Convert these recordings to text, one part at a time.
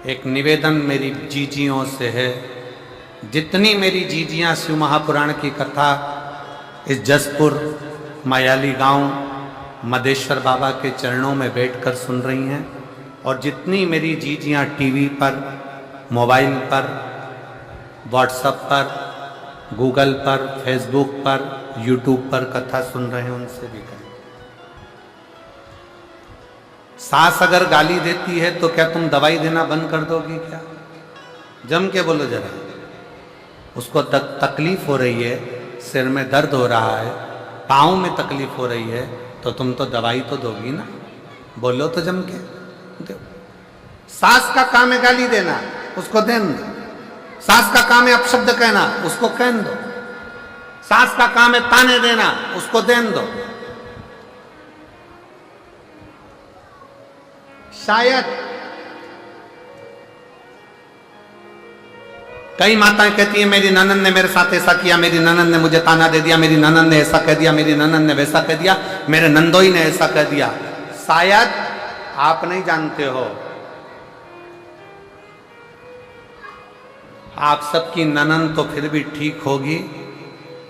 एक निवेदन मेरी जीजियों से है, जितनी मेरी जीजियाँ शिव महापुराण की कथा इस जसपुर मायाली गांव मदेश्वर बाबा के चरणों में बैठकर सुन रही हैं, और जितनी मेरी जीजियाँ टीवी पर, मोबाइल पर, व्हाट्सएप पर, गूगल पर, फेसबुक पर, यूट्यूब पर कथा सुन रहे हैं, उनसे भी कहें, सास अगर गाली देती है तो क्या तुम दवाई देना बंद कर दोगी क्या? जम के बोलो जरा। उसको तकलीफ हो रही है, सिर में दर्द हो रहा है, पाँव में तकलीफ हो रही है, तो तुम तो दवाई तो दोगी ना? बोलो तो जम के। सास का काम है गाली देना, उसको देन दो। सास का काम है अपशब्द कहना, उसको कहन दो। सास का काम है ताने देना, उसको देन दो। शायद कई माताएं कहती हैं मेरी ननंद ने मेरे साथ ऐसा किया, मेरी ननंद ने मुझे ताना दे दिया, मेरी ननंद ने ऐसा कह दिया, मेरी ननंद ने वैसा कह दिया, मेरे नंदोई ने ऐसा कह दिया। शायद आप नहीं जानते हो, आप सबकी ननंद तो फिर भी ठीक होगी।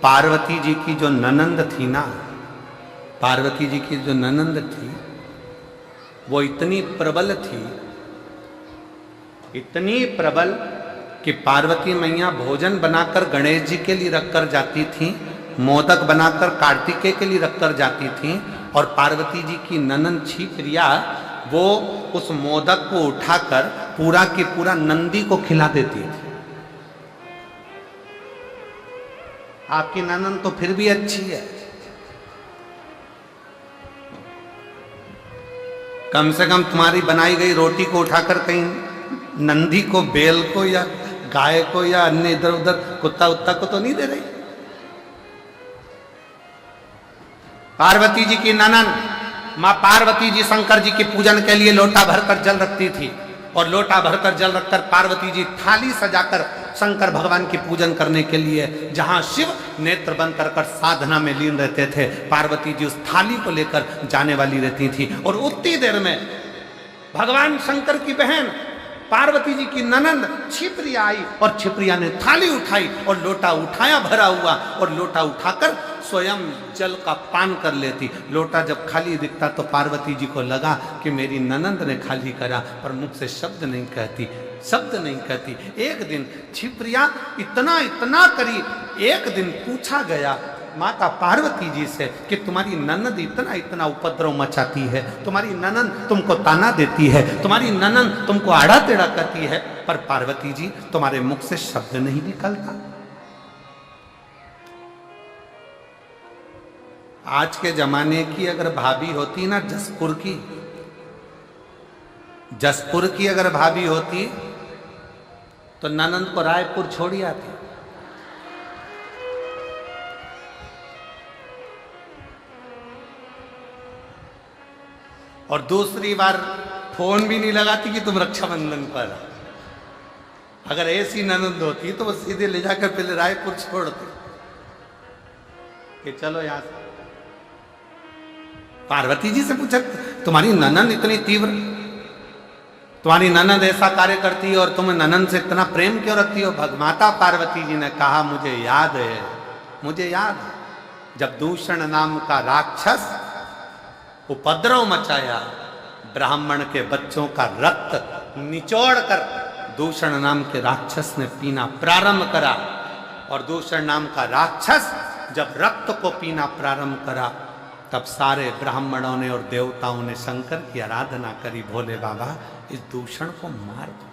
पार्वती जी की जो ननंद थी ना, पार्वती जी की जो ननंद थी, वो इतनी प्रबल थी, इतनी प्रबल कि पार्वती मैया भोजन बनाकर गणेश जी के लिए रखकर जाती थी, मोदक बनाकर कार्तिकेय के लिए रखकर जाती थी, और पार्वती जी की ननंद छिप्रिया वो उस मोदक को उठाकर पूरा की पूरा नंदी को खिला देती थी। आपकी ननंद तो फिर भी अच्छी है, कम से कम तुम्हारी बनाई गई रोटी को उठाकर कहीं नंदी को, बेल को, या गाय को, या अन्य इधर उधर कुत्ता उत्ता को तो नहीं दे रही। पार्वती जी की ननंद मां पार्वती जी शंकर जी के पूजन के लिए लोटा भरकर जल रखती थी, और लोटा भरकर जल रखकर पार्वती जी थाली सजाकर शंकर भगवान की पूजन करने के लिए, जहां शिव नेत्र बंद कर साधना में लीन रहते थे, पार्वती जी उस थाली को लेकर जाने वाली रहती थी। और उतनी देर में भगवान शंकर की बहन पार्वती जी की ननंद छिप्रिया आई, और छिप्रिया ने थाली उठाई और लोटा उठाया भरा हुआ, और लोटा उठाकर स्वयं जल का पान कर लेती। लोटा जब खाली दिखता तो पार्वती जी को लगा कि मेरी ननंद ने खाली करा, पर मुख से शब्द नहीं कहती, शब्द नहीं कहती। एक दिन छिप्रिया इतना इतना करी, एक दिन पूछा गया माता पार्वती जी से कि तुम्हारी ननंद इतना इतना उपद्रव मचाती है, तुम्हारी ननंद तुमको ताना देती है, तुम्हारी ननंद तुमको आड़ा टेढ़ा करती है, पर पार्वती जी तुम्हारे मुख से शब्द नहीं निकलता। आज के जमाने की अगर भाभी होती ना, जसपुर की अगर भाभी होती तो ननंद को रायपुर छोड़ी आती। और दूसरी बार फोन भी नहीं लगाती कि तुम रक्षाबंधन पर। अगर ऐसी ननंद होती तो वो सीधे ले जाकर पहले रायपुर छोड़ती कि चलो यहां से। पार्वती जी से पूछा तुम्हारी ननंद इतनी तीव्र, तुम्हारी ननंद ऐसा कार्य करती है और तुम ननंद से इतना प्रेम क्यों रखती हो? माता पार्वती जी ने कहा मुझे याद है, मुझे याद है जब दूषण नाम का राक्षस उपद्रव मचाया, ब्राह्मण के बच्चों का रक्त निचोड़ कर दूषण नाम के राक्षस ने पीना प्रारंभ करा। और दूषण नाम का राक्षस जब रक्त को पीना प्रारंभ करा, तब सारे ब्राह्मणों ने और देवताओं ने शंकर की आराधना करी, भोले बाबा इस दूषण को मार दो,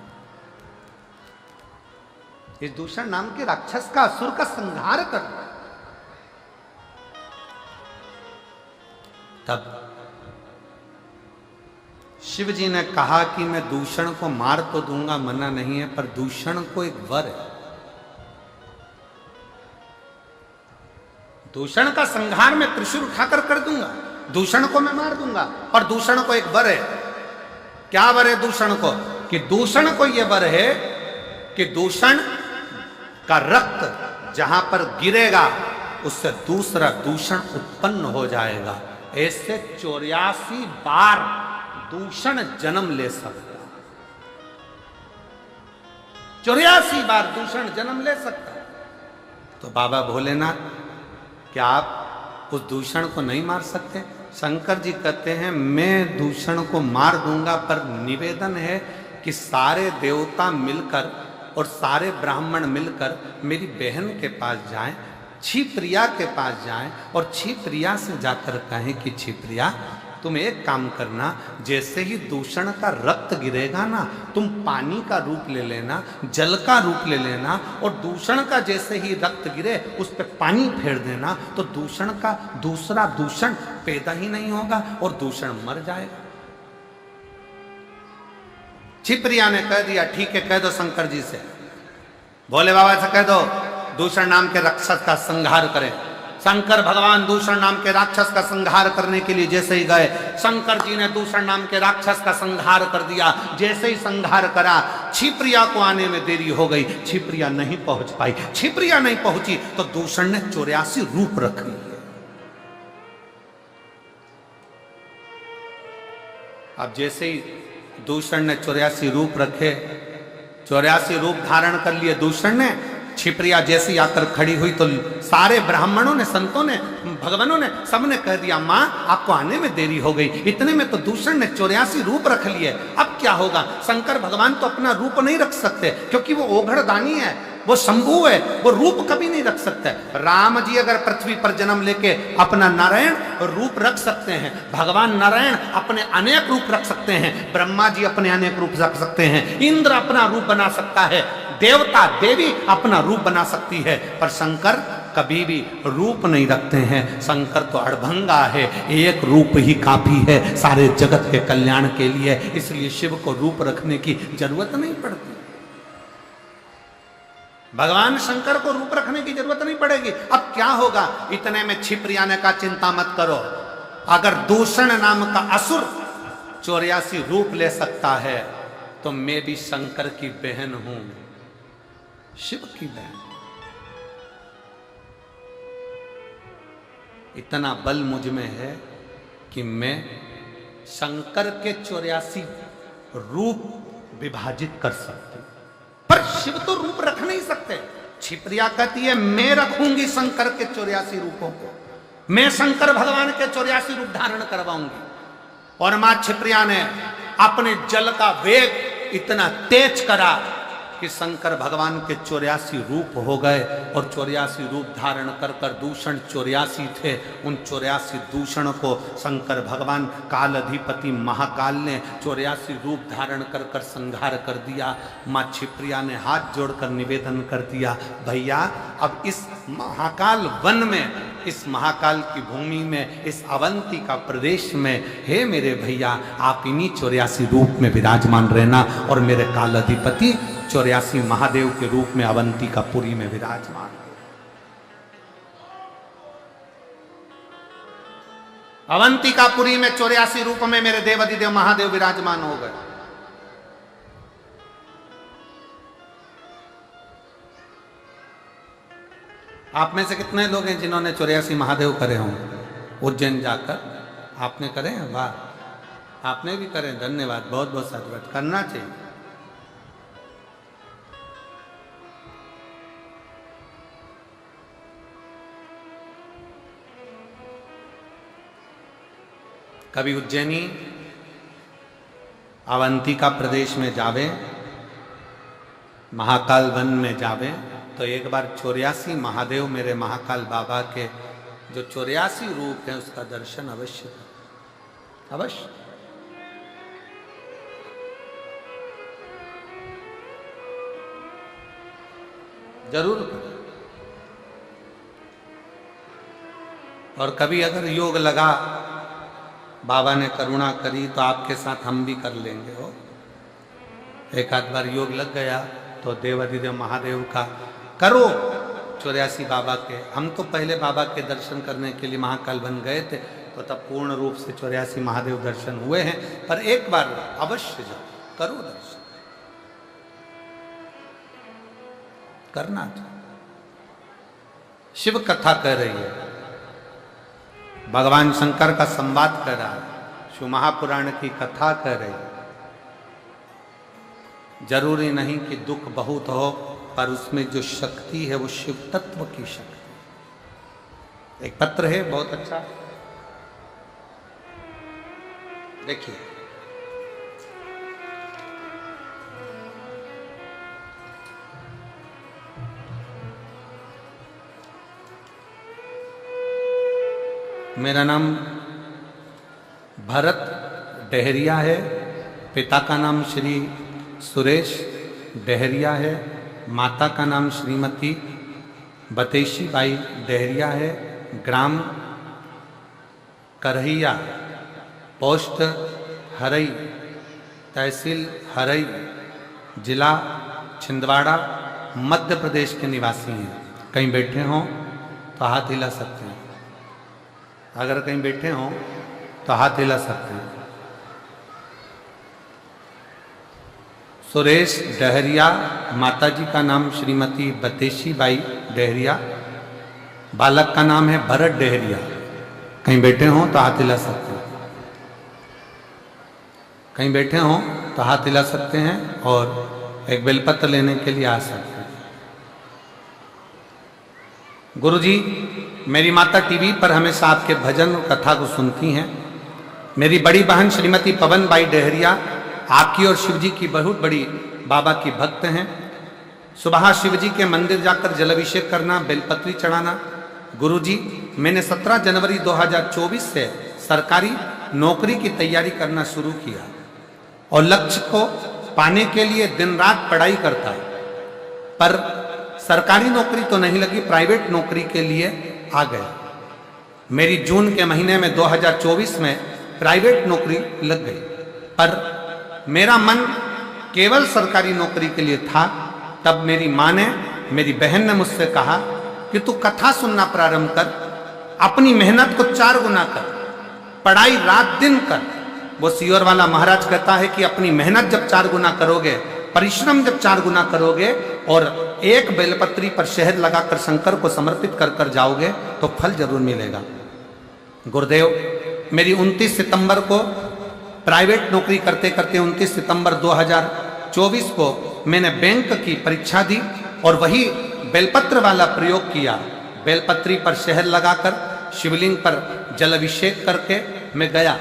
इस दूषण नाम के राक्षस का, असुर का संहार कर दो। तब शिव जी ने कहा कि मैं दूषण को मार तो दूंगा, मना नहीं है, पर दूषण को एक वर है, दूषण का संहार मैं त्रिशूल उठाकर कर दूंगा, दूषण को मैं मार दूंगा। और दूषण को एक वर है, क्या वर है दूषण को? कि दूषण को यह वर है कि दूषण का रक्त जहां पर गिरेगा उससे दूसरा दूषण उत्पन्न हो जाएगा। ऐसे 84 बार दूषण जन्म ले सकता। 84 बार दूषण जन्म ले सकता है। तो बाबा भोलेनाथ, क्या आप उस दूषण को नहीं मार सकते? शंकर जी कहते हैं मैं दूषण को मार दूंगा, पर निवेदन है कि सारे देवता मिलकर और सारे ब्राह्मण मिलकर मेरी बहन के पास जाएं, क्षिप्रिया के पास जाएं और क्षिप्रिया से जाकर कहें कि क्षिप्रिया तुम एक काम करना, जैसे ही दूषण का रक्त गिरेगा ना, तुम पानी का रूप ले लेना, जल का रूप ले लेना, और दूषण का जैसे ही रक्त गिरे उस पर पानी फेर देना, तो दूषण का दूसरा दूषण पैदा ही नहीं होगा और दूषण मर जाएगा। क्षिप्रिया ने कह दिया ठीक है, कह दो शंकर जी से, भोले बाबा से कह दो दूषण नाम के राक्षस का संहार करें। शंकर भगवान दूषण नाम के राक्षस का संहार करने के लिए जैसे ही गए, शंकर जी ने दूषण नाम के राक्षस का संहार कर दिया। जैसे ही संहार करा, क्षिप्रिया को आने में देरी हो गई, क्षिप्रिया नहीं पहुंच पाई। क्षिप्रिया नहीं पहुंची तो दूषण ने 84 रूप रख लिए। अब जैसे ही दूषण ने 84 रूप रखे, 84 रूप धारण कर लिए दूषण ने, क्षिप्रिया जैसी आकर खड़ी हुई तो सारे ब्राह्मणों ने, संतों ने, भगवानों ने, सबने कह दिया मां आपको आने में देरी हो गई। इतने में तो दूषण ने 84 रूप रख लिए। अब क्या होगा? शंकर भगवान तो अपना रूप नहीं रख सकते, क्योंकि वो ओघड़दानी है, वो शंभु है, वो रूप कभी नहीं रख सकते। राम जी अगर पृथ्वी पर जन्म लेके अपना नारायण रूप रख सकते हैं, भगवान नारायण अपने अनेक रूप रख सकते हैं, ब्रह्मा जी अपने अनेक रूप रख सकते हैं, इंद्र अपना रूप बना सकता है, देवता देवी अपना रूप बना सकती है, पर शंकर कभी भी रूप नहीं रखते हैं। शंकर तो अड़भंगा है, एक रूप ही काफी है सारे जगत के कल्याण के लिए, इसलिए शिव को रूप रखने की जरूरत नहीं पड़ती। भगवान शंकर को रूप रखने की जरूरत नहीं पड़ेगी। अब क्या होगा? इतने में क्षिप्रिया ने कहा चिंता मत करो, अगर दूषण नाम का असुर 84 रूप ले सकता है तो मैं भी शंकर की बहन हूं, शिव की बहन। इतना बल मुझ में है कि मैं शंकर के 84 रूप विभाजित कर सकती, पर शिव तो रूप रख नहीं सकते। क्षिप्रिया कहती है मैं रखूंगी शंकर के 84 रूपों को, मैं शंकर भगवान के 84 रूप धारण करवाऊंगी। और मां क्षिप्रिया ने अपने जल का वेग इतना तेज करा कि शंकर भगवान के 84 रूप हो गए, और 84 रूप धारण कर कर दूषण 84 थे। उन 84 दूषण को शंकर भगवान काल अधिपति महाकाल ने 84 रूप धारण कर कर संहार कर दिया। माँ क्षिप्रिया ने हाथ जोड़कर निवेदन कर दिया, भैया अब इस महाकाल वन में, इस महाकाल की भूमि में, इस अवंती का प्रदेश में, हे मेरे भैया आप इन्हीं 84 रूप में विराजमान रहना, और मेरे काल अधिपति 84 महादेव के रूप में अवंती का पुरी में विराजमान। अवंती का पुरी में 84 रूप में मेरे देवाधिदेव महादेव विराजमान हो गए। आप में से कितने लोग हैं जिन्होंने 84 महादेव करे हों उज्जैन जाकर? आपने करे हैं? वाह, आपने भी करे, धन्यवाद, बहुत बहुत साधुवाद, करना चाहिए। कभी उज्जैनी अवंतिका प्रदेश में जावे, महाकाल वन में जावे, तो एक बार 84 महादेव मेरे महाकाल बाबा के जो 84 रूप हैं उसका दर्शन अवश्य अवश्य। जरूर करें। और कभी अगर योग लगा, बाबा ने करुणा करी, तो आपके साथ हम भी कर लेंगे। हो एक आध बार योग लग गया तो देवाधिदेव महादेव का करो 84 बाबा के। हम तो पहले बाबा के दर्शन करने के लिए महाकाल बन गए थे, तो तब पूर्ण रूप से 84 महादेव दर्शन हुए हैं, पर एक बार अवश्य जाओ, करो दर्शन, करना चाहिए। शिव कथा कह रही है, भगवान शंकर का संवाद कर रहा है, शिव महापुराण की कथा कर रही है। जरूरी नहीं कि दुख बहुत हो, पर उसमें जो शक्ति है वो शिव तत्व की शक्ति। एक पत्र है बहुत अच्छा, देखिए। मेरा नाम भरत डहरिया है, पिता का नाम श्री सुरेश डहरिया है, माता का नाम श्रीमती बतेशी बाई डहरिया है, ग्राम करहिया, पोस्ट हरई, तहसील हरई, जिला छिंदवाड़ा, मध्य प्रदेश के निवासी हैं। कहीं बैठे हों तो हाथ हिला सकते हैं, अगर कहीं बैठे हों तो हाथ हिला सकते हैं। सुरेश डहरिया, माताजी का नाम श्रीमती बतेशी बाई डहरिया, बालक का नाम है भरत डहरिया। कहीं बैठे हों तो हाथ हिला सकते हैं, कहीं बैठे हों तो हाथ हिला सकते हैं और एक बेलपत्र लेने के लिए आ सकते हैं। गुरुजी, मेरी माता टीवी पर हमेशा आपके भजन और कथा को सुनती हैं। मेरी बड़ी बहन श्रीमती पवन बाई डहरिया आपकी और शिवजी की बहुत बड़ी बाबा की भक्त हैं। सुबह शिवजी के मंदिर जाकर जलाभिषेक करना, बेलपत्री चढ़ाना। गुरुजी, मैंने 17 जनवरी 2024 से सरकारी नौकरी की तैयारी करना शुरू किया और लक्ष्य को पाने के लिए दिन रात पढ़ाई करता है, पर सरकारी नौकरी तो नहीं लगी, प्राइवेट नौकरी के लिए आ गया। मेरी जून के महीने में 2024 में प्राइवेट नौकरी लग गई, पर मेरा मन केवल सरकारी नौकरी के लिए था। तब मेरी माँ ने, मेरी बहन ने मुझसे कहा कि तू कथा सुनना प्रारंभ कर, अपनी मेहनत को 4 गुना कर, पढ़ाई रात दिन कर। वो सीहोर वाला महाराज कहता है कि अपनी मेहनत जब 4 गुना करोगे, परिश्रम जब 4 गुना करोगे और एक बेलपत्री पर शहद लगाकर शंकर को समर्पित कर कर जाओगे तो फल जरूर मिलेगा। गुरुदेव, मेरी 29 सितंबर को प्राइवेट नौकरी करते करते 29 सितंबर 2024 को मैंने बैंक की परीक्षा दी और वही बेलपत्र वाला प्रयोग किया। बेलपत्री पर शहद लगाकर शिवलिंग पर जलाभिषेक करके मैं गया।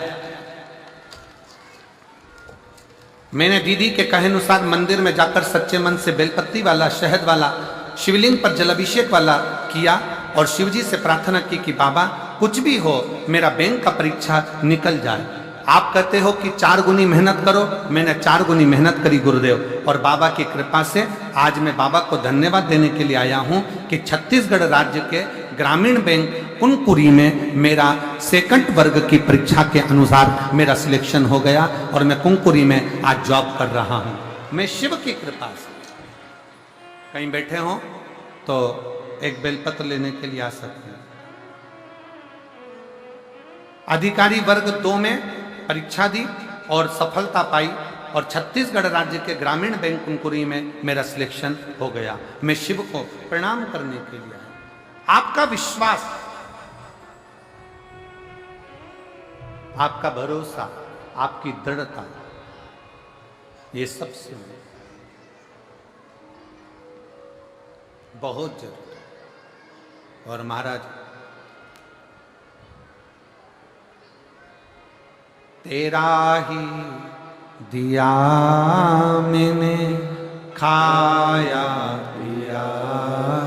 मैंने दीदी के कहे अनुसार मंदिर में जाकर सच्चे मन से बेलपत्री वाला, शहद वाला, शिवलिंग पर जलाभिषेक वाला किया और शिवजी से प्रार्थना की कि बाबा कुछ भी हो, मेरा बैंक का परीक्षा निकल जाए। आप कहते हो कि 4 गुनी मेहनत करो, मैंने 4 गुनी मेहनत करी गुरुदेव, और बाबा की कृपा से आज मैं बाबा को धन्यवाद देने के लिए आया हूं कि छत्तीसगढ़ राज्य के ग्रामीण बैंक कुनकुरी में मेरा सेकंड वर्ग की परीक्षा के अनुसार मेरा सिलेक्शन हो गया और मैं कुनकुरी में आज जॉब कर रहा हूं। मैं शिव की कृपा से। कहीं बैठे हो तो एक बेलपत्र लेने के लिए आ सकते हैं। अधिकारी वर्ग 2 में परीक्षा दी और सफलता पाई और छत्तीसगढ़ राज्य के ग्रामीण बैंक कुनकुरी में मेरा सिलेक्शन हो गया। मैं शिव को प्रणाम करने के लिए आया। आपका विश्वास, आपका भरोसा, आपकी दृढ़ता, ये सबसे बहुत जरूरी है। और महाराज, तेरा ही दिया मैंने खाया पिया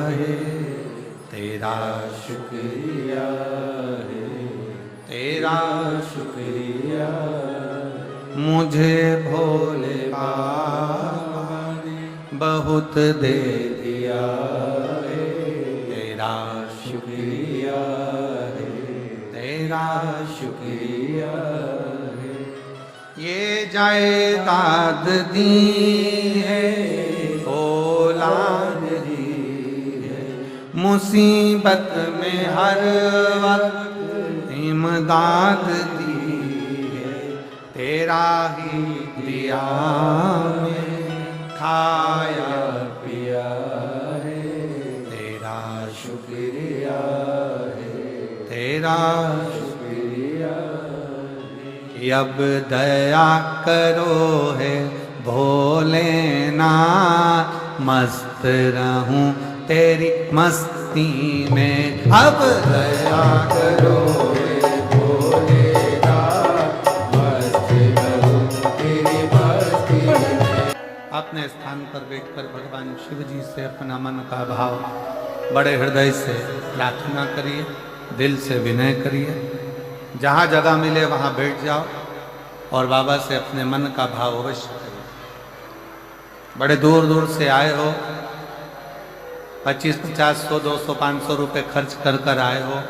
है, तेरा शुक्रिया है, तेरा शुक्रिया। मुझे भोले बाबा ने बहुत दे दिया है, तेरा शुक्रिया है, तेरा शुक्रिया। ये जायदाद दी है, औलाद दी है, मुसीबत में हर वक्त इमदाद दी है, तेरा ही दिया में खाया पिया है, तेरा शुक्रिया है, तेरा शुक्रिया। अब दया करो है भोलेनाथ, भोलेनाथ, मस्त रहूं तेरी मस्ती में। अब दया करो रे भोलेनाथ, मस्त रहूं तेरी मस्ती में। अपने स्थान पर बैठकर भगवान शिव जी से अपना मन का भाव बड़े हृदय से प्रार्थना करिए, दिल से विनय करिए। जहाँ जगह मिले वहाँ बैठ जाओ और बाबा से अपने मन का भाव अवश्य करिए। बड़े दूर दूर से आए हो, 25, 50, 100, 200, 500 रुपये खर्च कर कर आए हो,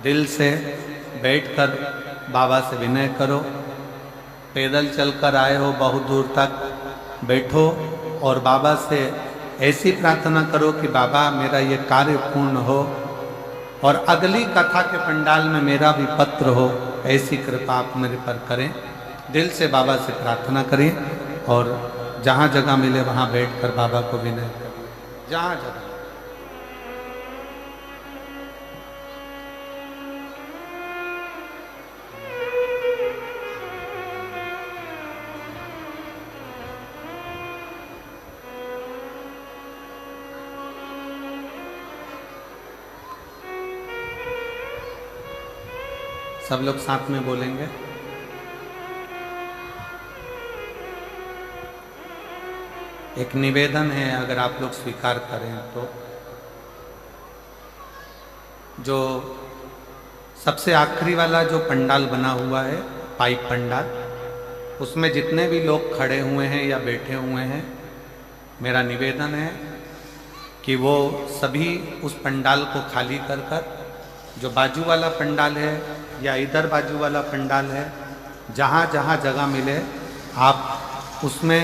दिल से बैठकर बाबा से विनय करो। पैदल चलकर आए हो बहुत दूर तक, बैठो और बाबा से ऐसी प्रार्थना करो कि बाबा मेरा ये कार्य पूर्ण हो और अगली कथा के पंडाल में मेरा भी पत्र हो, ऐसी कृपा आप मेरे पर करें। दिल से बाबा से प्रार्थना करें और जहाँ जगह मिले वहाँ बैठकर बाबा को विनय करें, जहाँ जगह। सब लोग साथ में बोलेंगे। एक निवेदन है, अगर आप लोग स्वीकार करें तो, जो सबसे आखिरी वाला जो पंडाल बना हुआ है, पाइप पंडाल, उसमें जितने भी लोग खड़े हुए हैं या बैठे हुए हैं, मेरा निवेदन है कि वो सभी उस पंडाल को खाली कर कर, जो बाजू वाला पंडाल है या इधर बाजू वाला पंडाल है, जहाँ जहाँ जगह मिले आप उसमें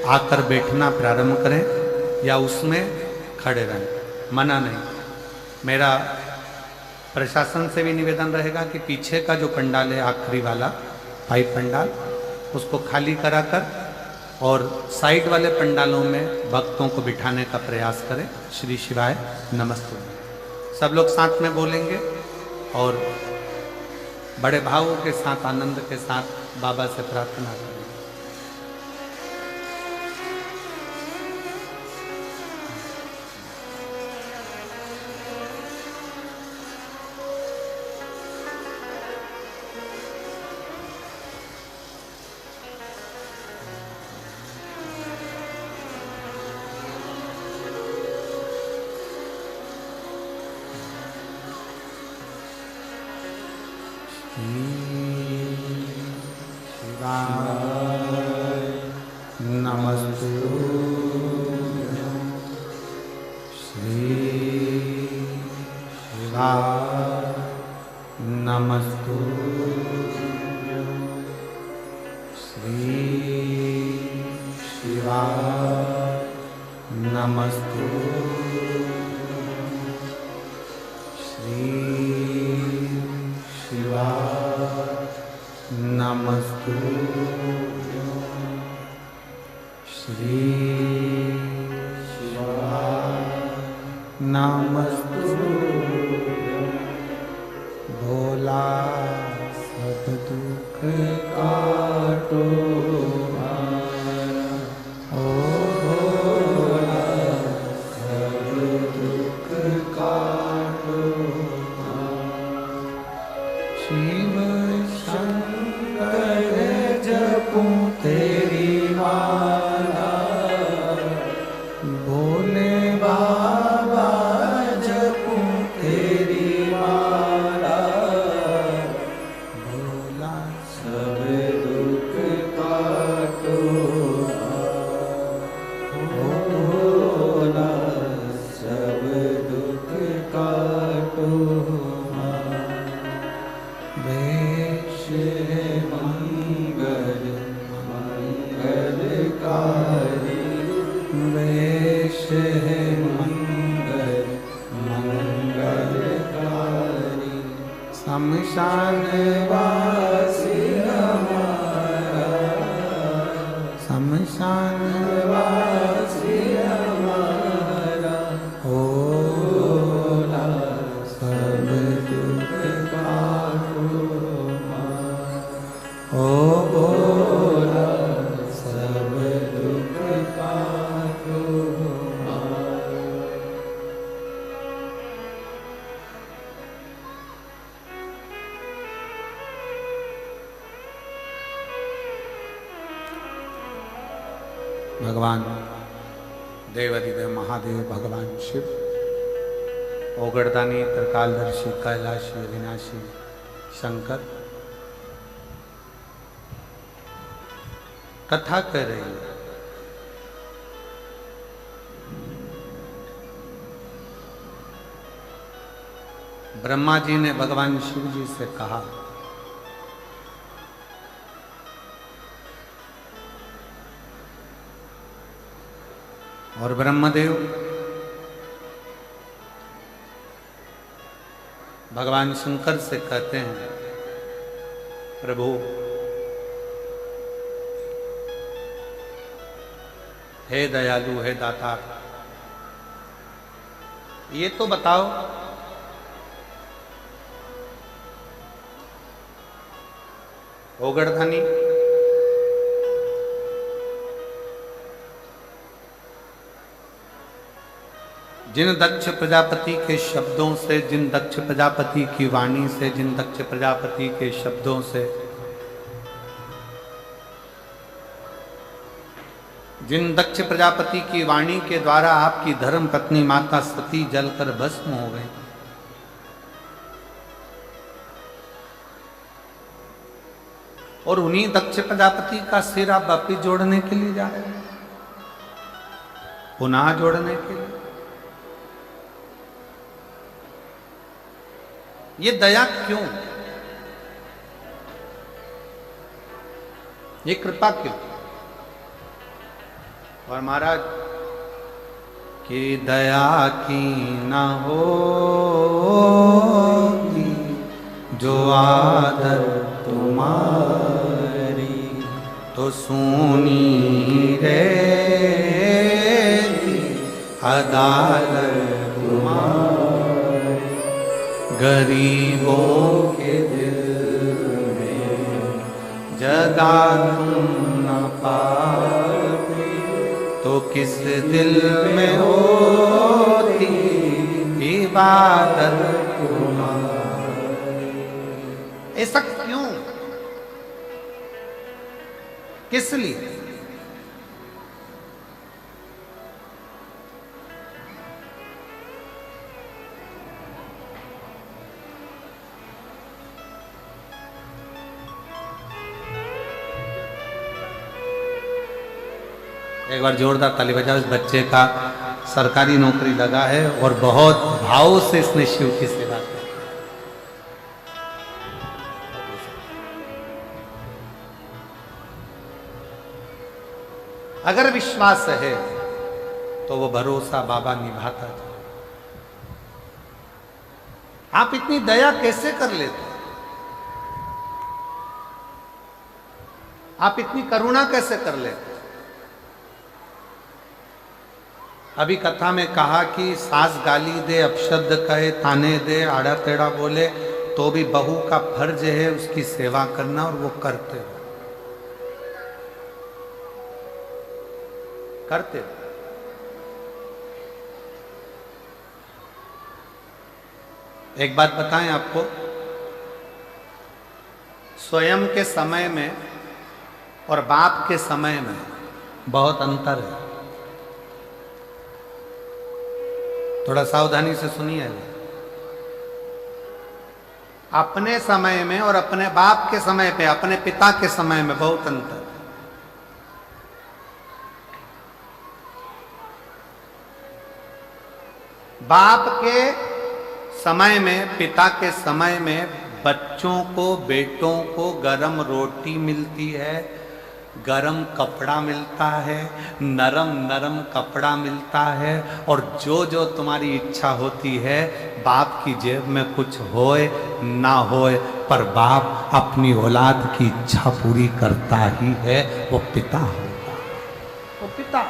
आकर बैठना प्रारंभ करें या उसमें खड़े रहें, मना नहीं। मेरा प्रशासन से भी निवेदन रहेगा कि पीछे का जो पंडाल है, आखिरी वाला पाइप पंडाल, उसको खाली कराकर और साइड वाले पंडालों में भक्तों को बिठाने का प्रयास करें। श्री शिवाय नमस्ते। सब लोग साथ में बोलेंगे और बड़े भावों के साथ, आनंद के साथ बाबा से प्रार्थना करें। सब दुख का भगवान देवाधिदेव महादेव भगवान शिव, ओगड़दानी, त्रिकालदर्शी, कैलाशी, अविनाशी शंकर कथा कर रही है। ब्रह्मा जी ने भगवान शिव जी से कहा, और ब्रह्मदेव भगवान शंकर से कहते हैं, प्रभु हे दयालु, हे दाता, ये तो बताओ ओगड़धानी जिन दक्ष प्रजापति के शब्दों से, जिन दक्ष प्रजापति की वाणी से, जिन दक्ष प्रजापति के शब्दों से, जिन दक्ष प्रजापति की वाणी के द्वारा आपकी धर्म पत्नी माता सती जलकर भस्म हो गई, और उन्हीं दक्ष प्रजापति का सिर आप वापिस जोड़ने के लिए जा रहे हैं, पुनः जोड़ने के लिए। ये दया क्यों, ये कृपा क्यों? और महाराज कि दया की न होगी जो आदर तुम्हारी, तो सुनी रहेगी अदालत तुम्हारी। गरीबों के दिल में जगा तुम न पाते, तो किस दिल में होती इबादत तुम्हारी। ऐसा क्यों, किस लिए? एक बार जोरदार ताली बजाओ। इस बच्चे का सरकारी नौकरी लगा है और बहुत भाव से इसने शिव की सेवा की। अगर विश्वास है तो वो भरोसा बाबा निभाता था। आप इतनी दया कैसे कर लेते? आप इतनी करुणा कैसे कर लेते? अभी कथा में कहा कि सास गाली दे, अपशब्द कहे, ताने दे, आड़ा टेढ़ा बोले, तो भी बहू का फर्ज है उसकी सेवा करना, और वो करते हो, करते हो। एक बात बताएं आपको, स्वयं के समय में और बाप के समय में बहुत अंतर है। थोड़ा सावधानी से सुनिए। अपने समय में और अपने बाप के समय पे, अपने पिता के समय में बहुत अंतर। बाप के समय में, पिता के समय में बच्चों को, बेटों को गरम रोटी मिलती है, गरम कपड़ा मिलता है, नरम नरम कपड़ा मिलता है, और जो जो तुम्हारी इच्छा होती है, बाप की जेब में कुछ होए ना होए, पर बाप अपनी औलाद की इच्छा पूरी करता ही है। वो पिता होता, वो पिता।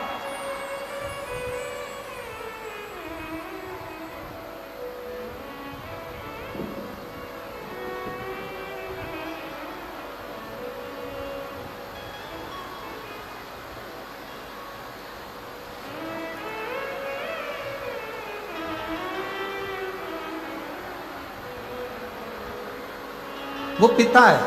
वो पिता है।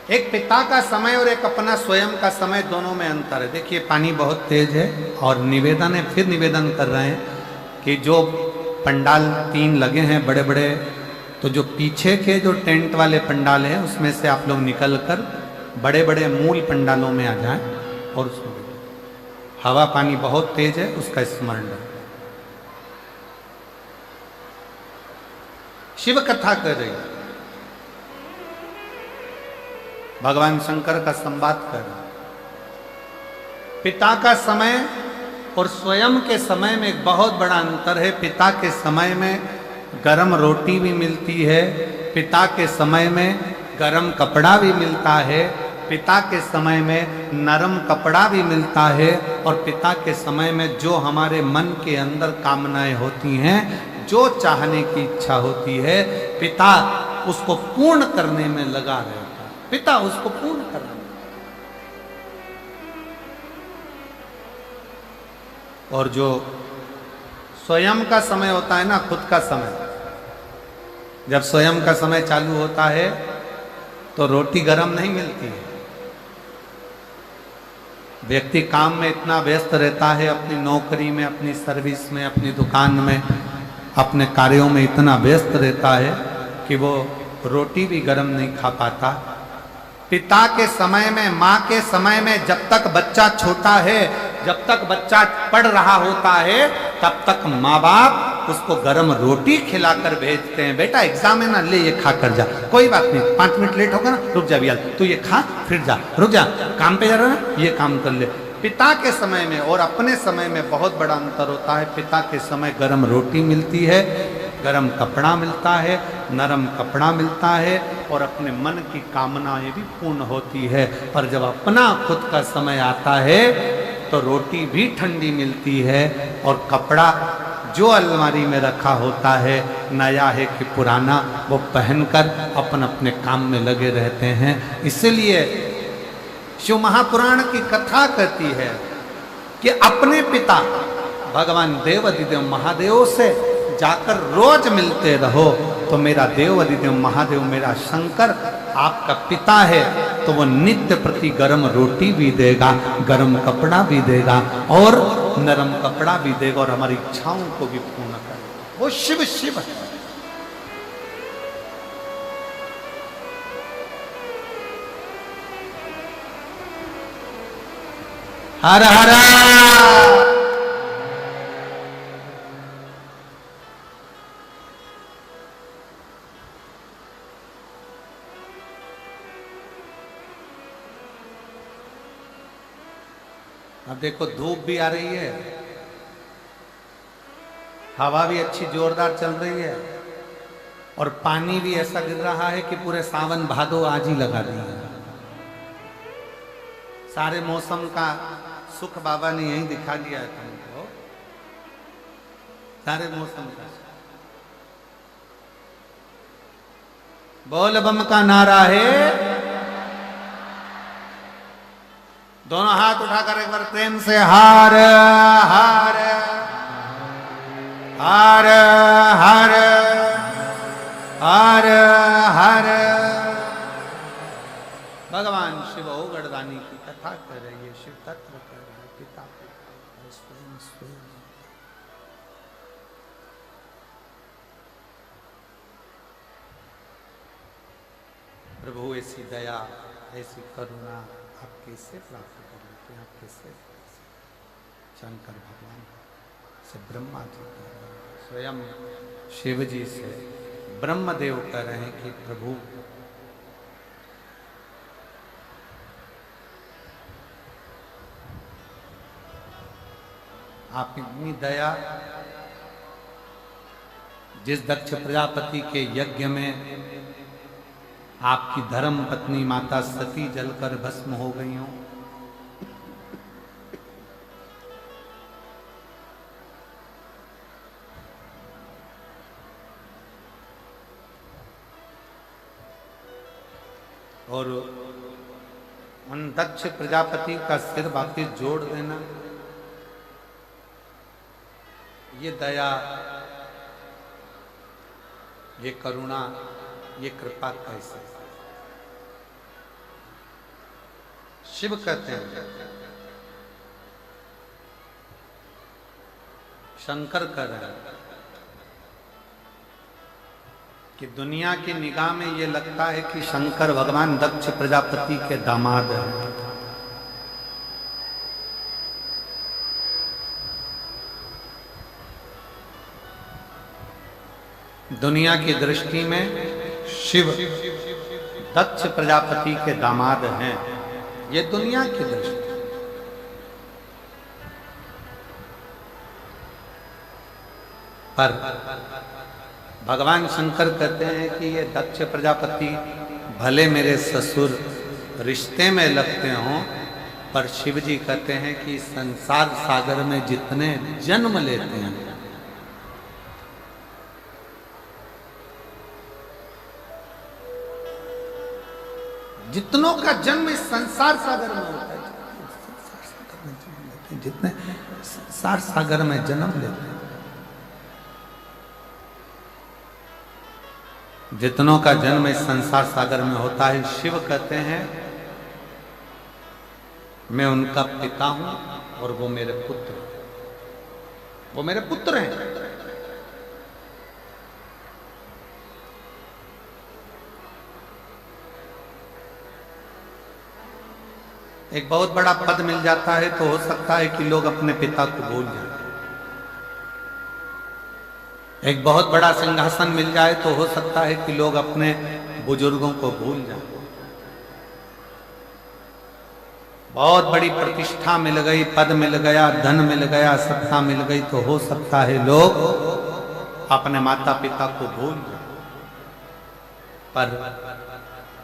एक पिता का समय और एक अपना स्वयं का समय, दोनों में अंतर है। देखिए पानी बहुत तेज है और निवेदन है, फिर निवेदन कर रहे हैं कि जो पंडाल 3 लगे हैं बड़े बड़े, तो जो पीछे के जो टेंट वाले पंडाल हैं उसमें से आप लोग निकल कर बड़े बड़े मूल पंडालों में आ जाएं और उसमें हवा पानी बहुत तेज है, उसका स्मरण रखें। शिव कथा कर रही, भगवान शंकर का संवाद कर रहा। पिता का समय और स्वयं के समय में एक बहुत बड़ा अंतर है। पिता के समय में गरम रोटी भी मिलती है, पिता के समय में गरम कपड़ा भी मिलता है, पिता के समय में नरम कपड़ा भी मिलता है, और पिता के समय में जो हमारे मन के अंदर कामनाएं होती हैं, जो चाहने की इच्छा होती है, पिता उसको पूर्ण करने में लगा रहता है। पिता उसको पूर्ण करने में, और जो स्वयं का समय होता है ना, खुद का समय, जब स्वयं का समय चालू होता है तो रोटी गरम नहीं मिलती है। व्यक्ति काम में इतना व्यस्त रहता है, अपनी नौकरी में, अपनी सर्विस में, अपनी दुकान में, अपने कार्यों में इतना व्यस्त रहता है कि वो रोटी भी गरम नहीं खा पाता। पिता के समय में, माँ के समय में, जब तक बच्चा छोटा है, जब तक बच्चा पढ़ रहा होता है, तब तक माँ बाप उसको गरम रोटी खिलाकर भेजते हैं। बेटा एग्जाम है ना, ले ये खा कर जा, कोई बात नहीं, 5 मिनट लेट होगा ना, रुक जा बियाल, तू ये खा फिर जा, रुक जा, काम पे जा रहा है ना, ये काम कर ले। पिता के समय में और अपने समय में बहुत बड़ा अंतर होता है। पिता के समय गरम रोटी मिलती है, गरम कपड़ा मिलता है, नरम कपड़ा मिलता है, और अपने मन की कामनाएं भी पूर्ण होती है। पर जब अपना खुद का समय आता है तो रोटी भी ठंडी मिलती है, और कपड़ा जो अलमारी में रखा होता है, नया है कि पुराना, वो पहनकर अपन अपने काम में लगे रहते हैं। इसलिए शिव महापुराण की कथा कहती है कि अपने पिता भगवान देव अधिदेव महादेव से जाकर रोज मिलते रहो, तो मेरा देव अधिदेव महादेव, मेरा शंकर आपका पिता है, तो वो नित्य प्रति गरम रोटी भी देगा, गरम कपड़ा भी देगा, और नरम कपड़ा भी देगा, और हमारी इच्छाओं को भी पूर्ण करेगा। वो शिव शिव है। हर हर अब देखो धूप भी आ रही है, हवा भी अच्छी जोरदार चल रही है, और पानी भी ऐसा गिर रहा है कि पूरे सावन भादो आज ही लगा दिया है। सारे मौसम का सुख बाबा ने यही दिखा दिया है तुमको, सारे मौसम का। बोल बम का नारा है, दोनों हाथ उठाकर एक बार प्रेम से हार हार हार हार हार हार। भगवान शिव गढ़दानी की कथा कर रही है, शिव तत्व कर रहे हैं, पिता स्वयं स्वयं। प्रभु ऐसी दया, ऐसी करुणा आप कैसे प्राप्त कर लेते हैं? आप कैसे? शंकर भगवान से ब्रह्मा जी कह रहे हैं, स्वयं शिव जी से ब्रह्मदेव कह रहे हैं कि प्रभु आप इतनी दया, जिस दक्ष प्रजापति के यज्ञ में आपकी धर्म पत्नी माता सती जलकर भस्म हो गई हो, और उन दक्ष प्रजापति का सिर वापिस जोड़ देना, ये दया, ये करुणा, ये कृपा कैसे? शिव कहते हैं, शंकर कह रहे हैं कि दुनिया की निगाह में ये लगता है कि शंकर भगवान दक्ष प्रजापति के दामाद हैं। दुनिया की दृष्टि में शिव दक्ष प्रजापति के दामाद हैं, ये दुनिया की दृष्टि। पर भगवान शंकर कहते हैं कि ये दक्ष प्रजापति भले मेरे ससुर रिश्ते में लगते हों, पर शिव जी कहते हैं कि संसार सागर में जितने जन्म लेते हैं, जितनों का जन्म इस संसार सागर में होता है, जितने संसार सागर में जन्म लेते हैं, जितनों का जन्म इस संसार सागर में होता है, शिव कहते हैं मैं उनका पिता हूं और वो मेरे पुत्र, वो मेरे पुत्र हैं। एक बहुत बड़ा पद मिल जाता है तो हो सकता है कि लोग अपने पिता को भूल जाएं। एक बहुत बड़ा सिंहासन मिल जाए तो हो सकता है कि लोग अपने बुजुर्गों को भूल जाएं। बहुत बड़ी प्रतिष्ठा मिल गई, पद मिल गया, धन मिल गया, सत्ता मिल गई तो हो सकता है लोग अपने माता पिता को भूल जाएं। पर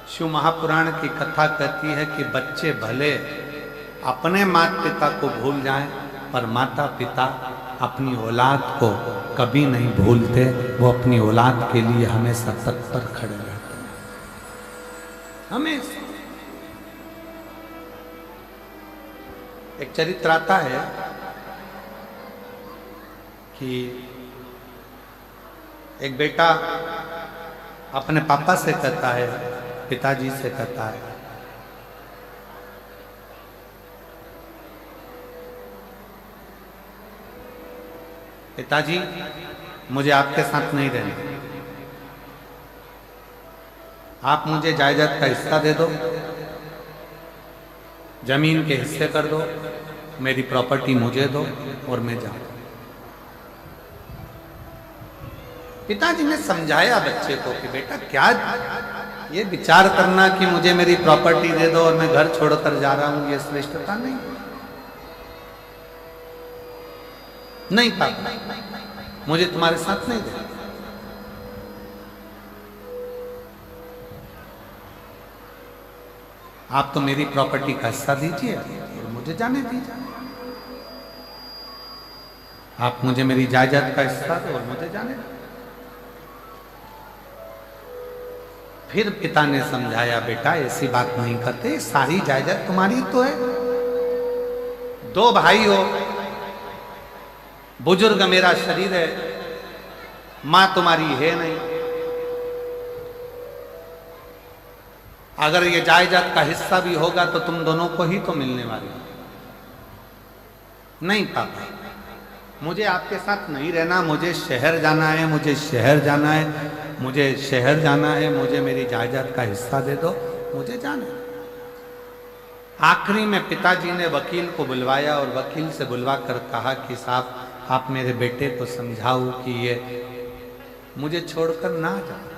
शिव महापुराण की कथा कहती है कि बच्चे भले अपने माता पिता को भूल जाएं, पर माता पिता अपनी औलाद को कभी नहीं भूलते, वो अपनी औलाद के लिए हमेशा तत्पर खड़े रहते हैं, हमेशा। एक चरित्र आता है कि एक बेटा अपने पापा से कहता है, पिताजी से कहता है, पिताजी मुझे आपके साथ नहीं रहना, आप मुझे जायदाद का हिस्सा दे दो, जमीन के हिस्से कर दो, मेरी प्रॉपर्टी मुझे दो और मैं जाऊं। पिताजी ने समझाया बच्चे को कि बेटा क्या ये विचार करना कि मुझे मेरी प्रॉपर्टी दे दो और मैं घर छोड़कर जा रहा हूं, ये श्रेष्ठता नहीं, नहीं पापा मुझे तुम्हारे साथ नहीं दे। आप तो मेरी प्रॉपर्टी का हिस्सा दीजिए और मुझे जाने दीजिए, आप मुझे मेरी जायदाद का हिस्सा दो और मुझे जाने दो। फिर पिता ने समझाया, बेटा ऐसी बात नहीं करते, सारी जायदाद तुम्हारी तो है, दो भाई हो, बुजुर्ग मेरा शरीर है, मां तुम्हारी है नहीं, अगर ये जायदाद का हिस्सा भी होगा तो तुम दोनों को ही तो मिलने वाली। नहीं पापा मुझे आपके साथ नहीं रहना, मुझे शहर जाना है, मुझे शहर जाना है, मुझे शहर जाना है, मुझे मेरी जायदाद का हिस्सा दे दो, मुझे जाना है। आखिरी में पिताजी ने वकील को बुलवाया और वकील से बुलवा कर कहा कि साहब आप मेरे बेटे को समझाओ कि ये मुझे छोड़कर ना जाए।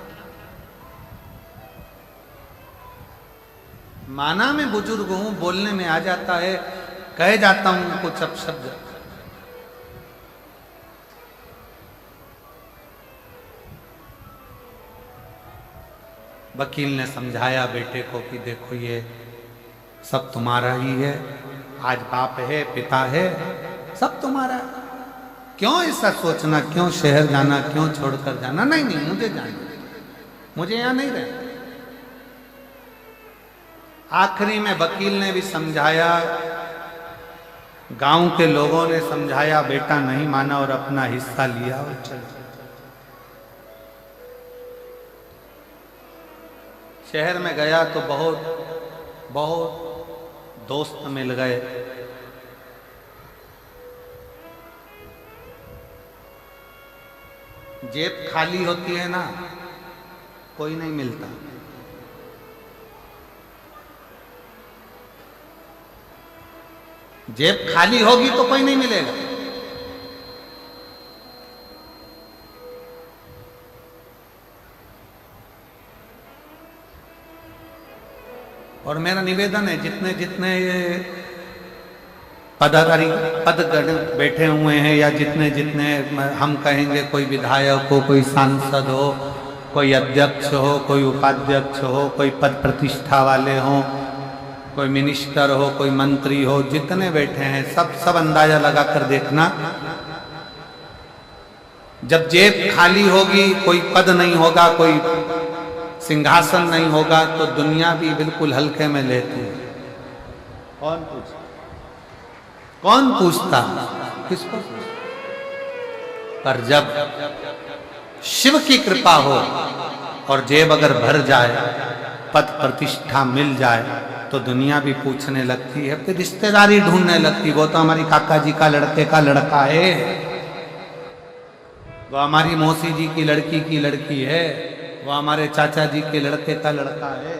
माना मैं बुजुर्ग हूं, बोलने में आ जाता है, कह जाता हूं कुछ अपशब्द, वकील ने समझाया बेटे को कि देखो ये सब तुम्हारा ही है, आज बाप है, पिता है, सब तुम्हारा है, क्यों ऐसा सोचना, क्यों शहर जाना, क्यों छोड़कर जाना, नहीं नहीं मुझे जाना, मुझे यहां नहीं रहना। आखिरी में वकील ने भी समझाया, गांव के लोगों ने समझाया, बेटा नहीं माना और अपना हिस्सा लिया और चला। शहर में गया तो बहुत बहुत दोस्त मिल गए। जेब खाली होती है ना, कोई नहीं मिलता। जेब खाली होगी तो कोई नहीं मिलेगा। और मेरा निवेदन है, जितने जितने ये पदाधिकारी पदगण बैठे हुए हैं, या जितने जितने हम कहेंगे, कोई विधायक हो, कोई सांसद हो, कोई अध्यक्ष हो, कोई उपाध्यक्ष हो, कोई पद प्रतिष्ठा वाले हों, कोई मिनिस्टर हो, कोई मंत्री हो, जितने बैठे हैं सब अंदाजा लगा कर देखना, जब जेब खाली होगी, कोई पद नहीं होगा, कोई सिंहासन नहीं होगा, तो दुनिया भी बिल्कुल हल्के में लेती है। कौन पूछता किसको? पर जब शिव की कृपा हो और जेब अगर भर जाए, पद प्रतिष्ठा मिल जाए, तो दुनिया भी पूछने लगती है, फिर रिश्तेदारी ढूंढने लगती। वो तो हमारी काका जी का लड़के का लड़का है, वो हमारी मौसी जी की लड़की है, वो हमारे चाचा जी के लड़के का लड़का है।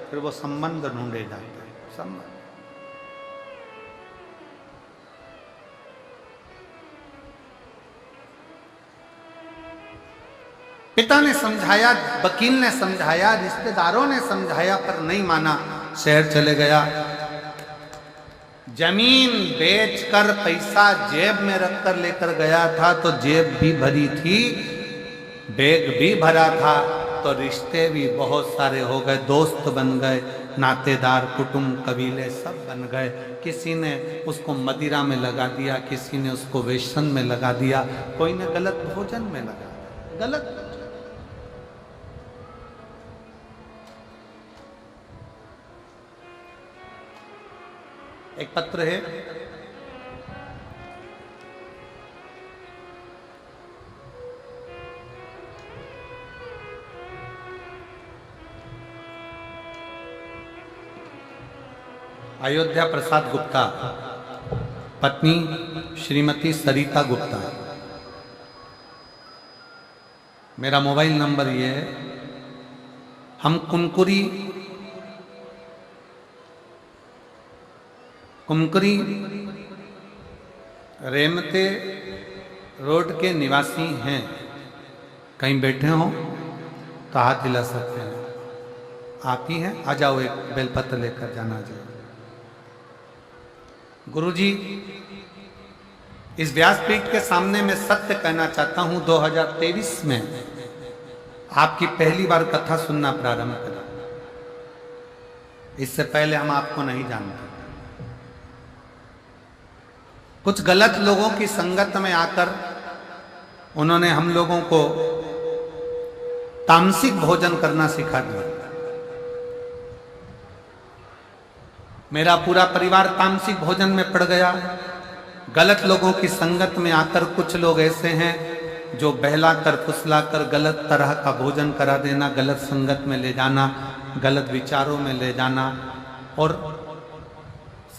फिर वो संबंध ढूंढे जाते हैं। संबंध पिता ने समझाया, वकील ने समझाया, रिश्तेदारों ने समझाया, पर नहीं माना। शहर चले गया, जमीन बेचकर पैसा जेब में रखकर लेकर गया था, तो जेब भी भरी थी, बैग भी भरा था, तो रिश्ते भी बहुत सारे हो गए, दोस्त बन गए, नातेदार, कुटुंब, कबीले सब बन गए। किसी ने उसको मदिरा में लगा दिया, किसी ने उसको वेसन में लगा दिया, कोई ने गलत भोजन में लगा दिया। गलत एक पत्र है, अयोध्या प्रसाद गुप्ता, पत्नी श्रीमती सरिता गुप्ता। मेरा मोबाइल नंबर ये है। हम कुमकुरी रेमते रोड के निवासी हैं। कहीं बैठे हो तो हाथ हिला सकते हैं। आप ही हैं, आ जाओ, एक बेलपत्र लेकर जाना चाहिए। गुरुजी, इस व्यासपीठ के सामने मैं सत्य कहना चाहता हूं। 2023 में आपकी पहली बार कथा सुनना प्रारंभ करा। इससे पहले हम आपको नहीं जानते। कुछ गलत लोगों की संगत में आकर उन्होंने हम लोगों को तामसिक भोजन करना सिखा दिया। मेरा पूरा परिवार तामसिक भोजन में पड़ गया। गलत लोगों की संगत में आकर कुछ लोग ऐसे हैं जो बहला कर फुसला कर गलत तरह का भोजन करा देना, गलत संगत में ले जाना, गलत विचारों में ले जाना और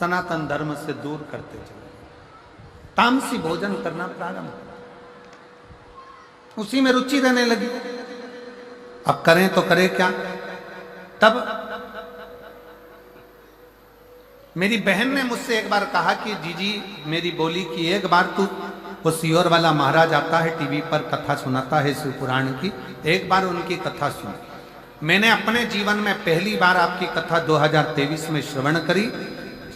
सनातन धर्म से दूर करते चले। तामसी भोजन करना प्रारंभ, उसी में रुचि रहने लगी। अब करें तो करें क्या? तब मेरी बहन ने मुझसे एक बार कहा कि जीजी, मेरी बोली कि एक बार तू, वो सीहोर वाला महाराज आता है टीवी पर, कथा सुनाता है शिव पुराण की, एक बार उनकी कथा सुनी। मैंने अपने जीवन में पहली बार आपकी कथा 2023 में श्रवण करी।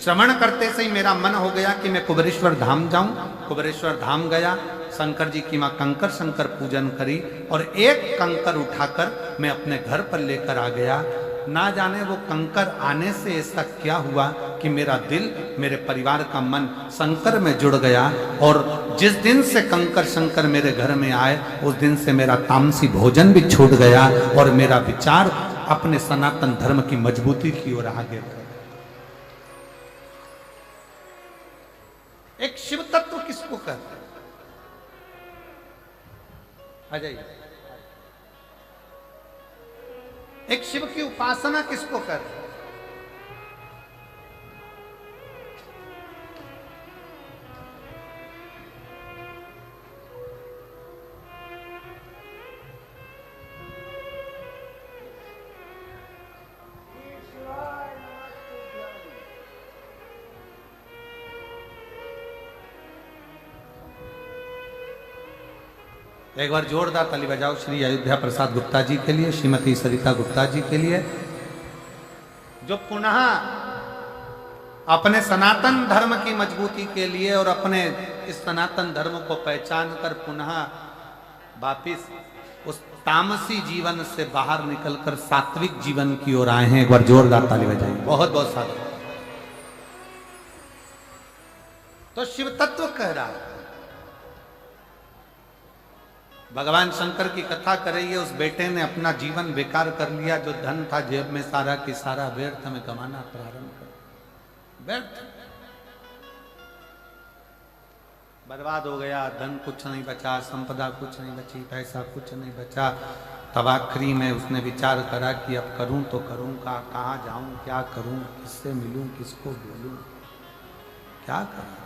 श्रवण करते से ही मेरा मन हो गया कि मैं कुबेरेश्वर धाम जाऊं। कुबेरेश्वर धाम गया, शंकर जी की मां कंकर शंकर पूजन करी और एक कंकर उठाकर मैं अपने घर पर लेकर आ गया। ना जाने वो कंकर आने से ऐसा क्या हुआ कि मेरा दिल, मेरे परिवार का मन शंकर में जुड़ गया। और जिस दिन से कंकर शंकर मेरे घर में आए, उस दिन से मेरा तामसी भोजन भी छूट गया और मेरा विचार अपने सनातन धर्म की मजबूती की ओर आगे बढ़ा। एक शिव तत्व किसको कहते हैं? आ जाइए। एक शिव की उपासना किसको कहते हैं? एक बार जोरदार ताली बजाओ श्री अयोध्या प्रसाद गुप्ता जी के लिए, श्रीमती सरिता गुप्ता जी के लिए, जो पुनः अपने सनातन धर्म की मजबूती के लिए और अपने इस सनातन धर्म को पहचान कर पुनः वापिस उस तामसी जीवन से बाहर निकलकर सात्विक जीवन की ओर आए हैं। एक बार जोरदार ताली बजाइए। बहुत बहुत साधु। तो शिव तत्व कह रहा है, भगवान शंकर की कथा कर रही है, उस बेटे ने अपना जीवन बेकार कर लिया, जो धन था जेब में सारा की सारा व्यर्थ में कमाना प्रारंभ कर, व्यर्थ बर्बाद हो गया, धन कुछ नहीं बचा, संपदा कुछ नहीं बची, पैसा कुछ नहीं बचा। तब आखिरी में उसने विचार करा कि अब करूं तो करूं का, कहाँ जाऊं, क्या करूं, किससे मिलूं, किसको बोलूं, क्या करूं।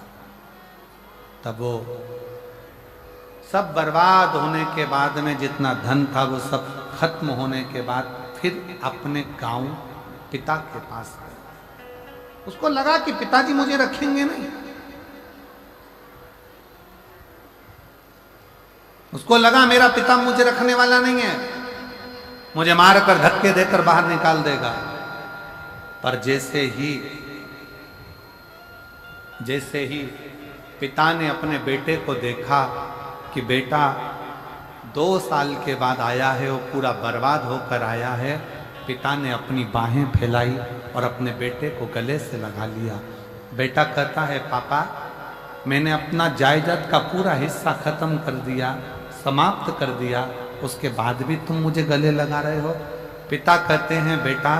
तब वो सब बर्बाद होने के बाद में जितना धन था वो सब खत्म होने के बाद फिर अपने गांव पिता के पास गया। उसको लगा कि पिताजी मुझे रखेंगे नहीं, उसको लगा मेरा पिता मुझे रखने वाला नहीं है, मुझे मारकर धक्के देकर बाहर निकाल देगा। पर जैसे ही पिता ने अपने बेटे को देखा कि बेटा 2 साल के बाद आया है, वो पूरा बर्बाद होकर आया है, पिता ने अपनी बाहें फैलाई और अपने बेटे को गले से लगा लिया। बेटा कहता है पापा मैंने अपना जायदाद का पूरा हिस्सा खत्म कर दिया, समाप्त कर दिया, उसके बाद भी तुम मुझे गले लगा रहे हो। पिता कहते हैं बेटा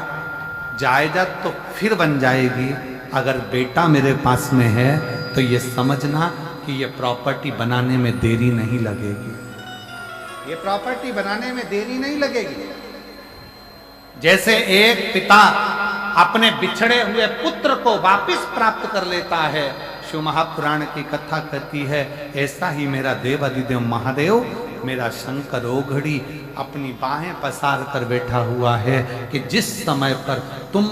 जायदाद तो फिर बन जाएगी, अगर बेटा मेरे पास में है तो ये समझना कि ये प्रॉपर्टी बनाने में देरी नहीं लगेगी, ये प्रॉपर्टी बनाने में देरी नहीं लगेगी। जैसे एक पिता अपने बिछड़े हुए पुत्र को वापस प्राप्त कर लेता है, शिव महापुराण की कथा कहती है, ऐसा ही मेरा देव अधिदेव महादेव, मेरा शंकर ओघड़ी अपनी बाहें पसार कर बैठा हुआ है कि जिस समय पर तुम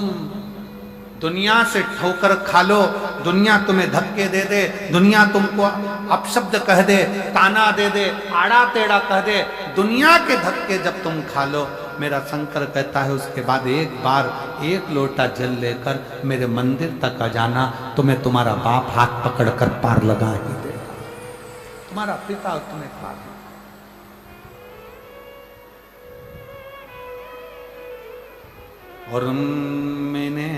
दुनिया से ठोकर खा लो, दुनिया तुम्हें धक्के दे दे, दुनिया तुमको अपशब्द कह दे, ताना दे दे, आड़ा टेढ़ा कह दे, दुनिया के धक्के जब तुम खा लो, मेरा शंकर कहता है उसके बाद एक बार 1 लोटा जल लेकर मेरे मंदिर तक आ जाना, तो मैं तुम्हारा बाप हाथ पकड़कर पार लगा ही देगा, तुम्हारा पिता और तुम्हें पार। और मैंने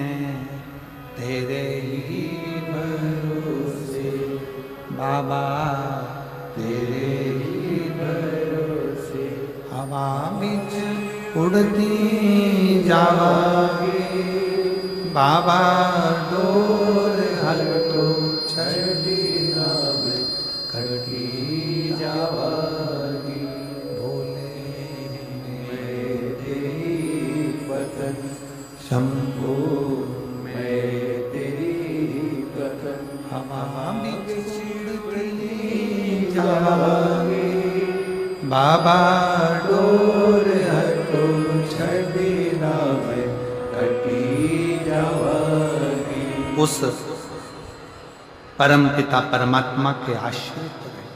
तेरे ही भरोसे बाबा, तेरे ही भरोसे हवा बिच उड़ती जावागे बाबा, डोर हलटो छड़ी नाम कटी जावागी, भोले मैं तेरी पतन शंभो मैं तेरी पतन, हवा बिच उड़ती जावागे बाबा, डोर हटो छड़ी नाम कटी जावागी। उस परम पिता परमात्मा के आश्रित रहे।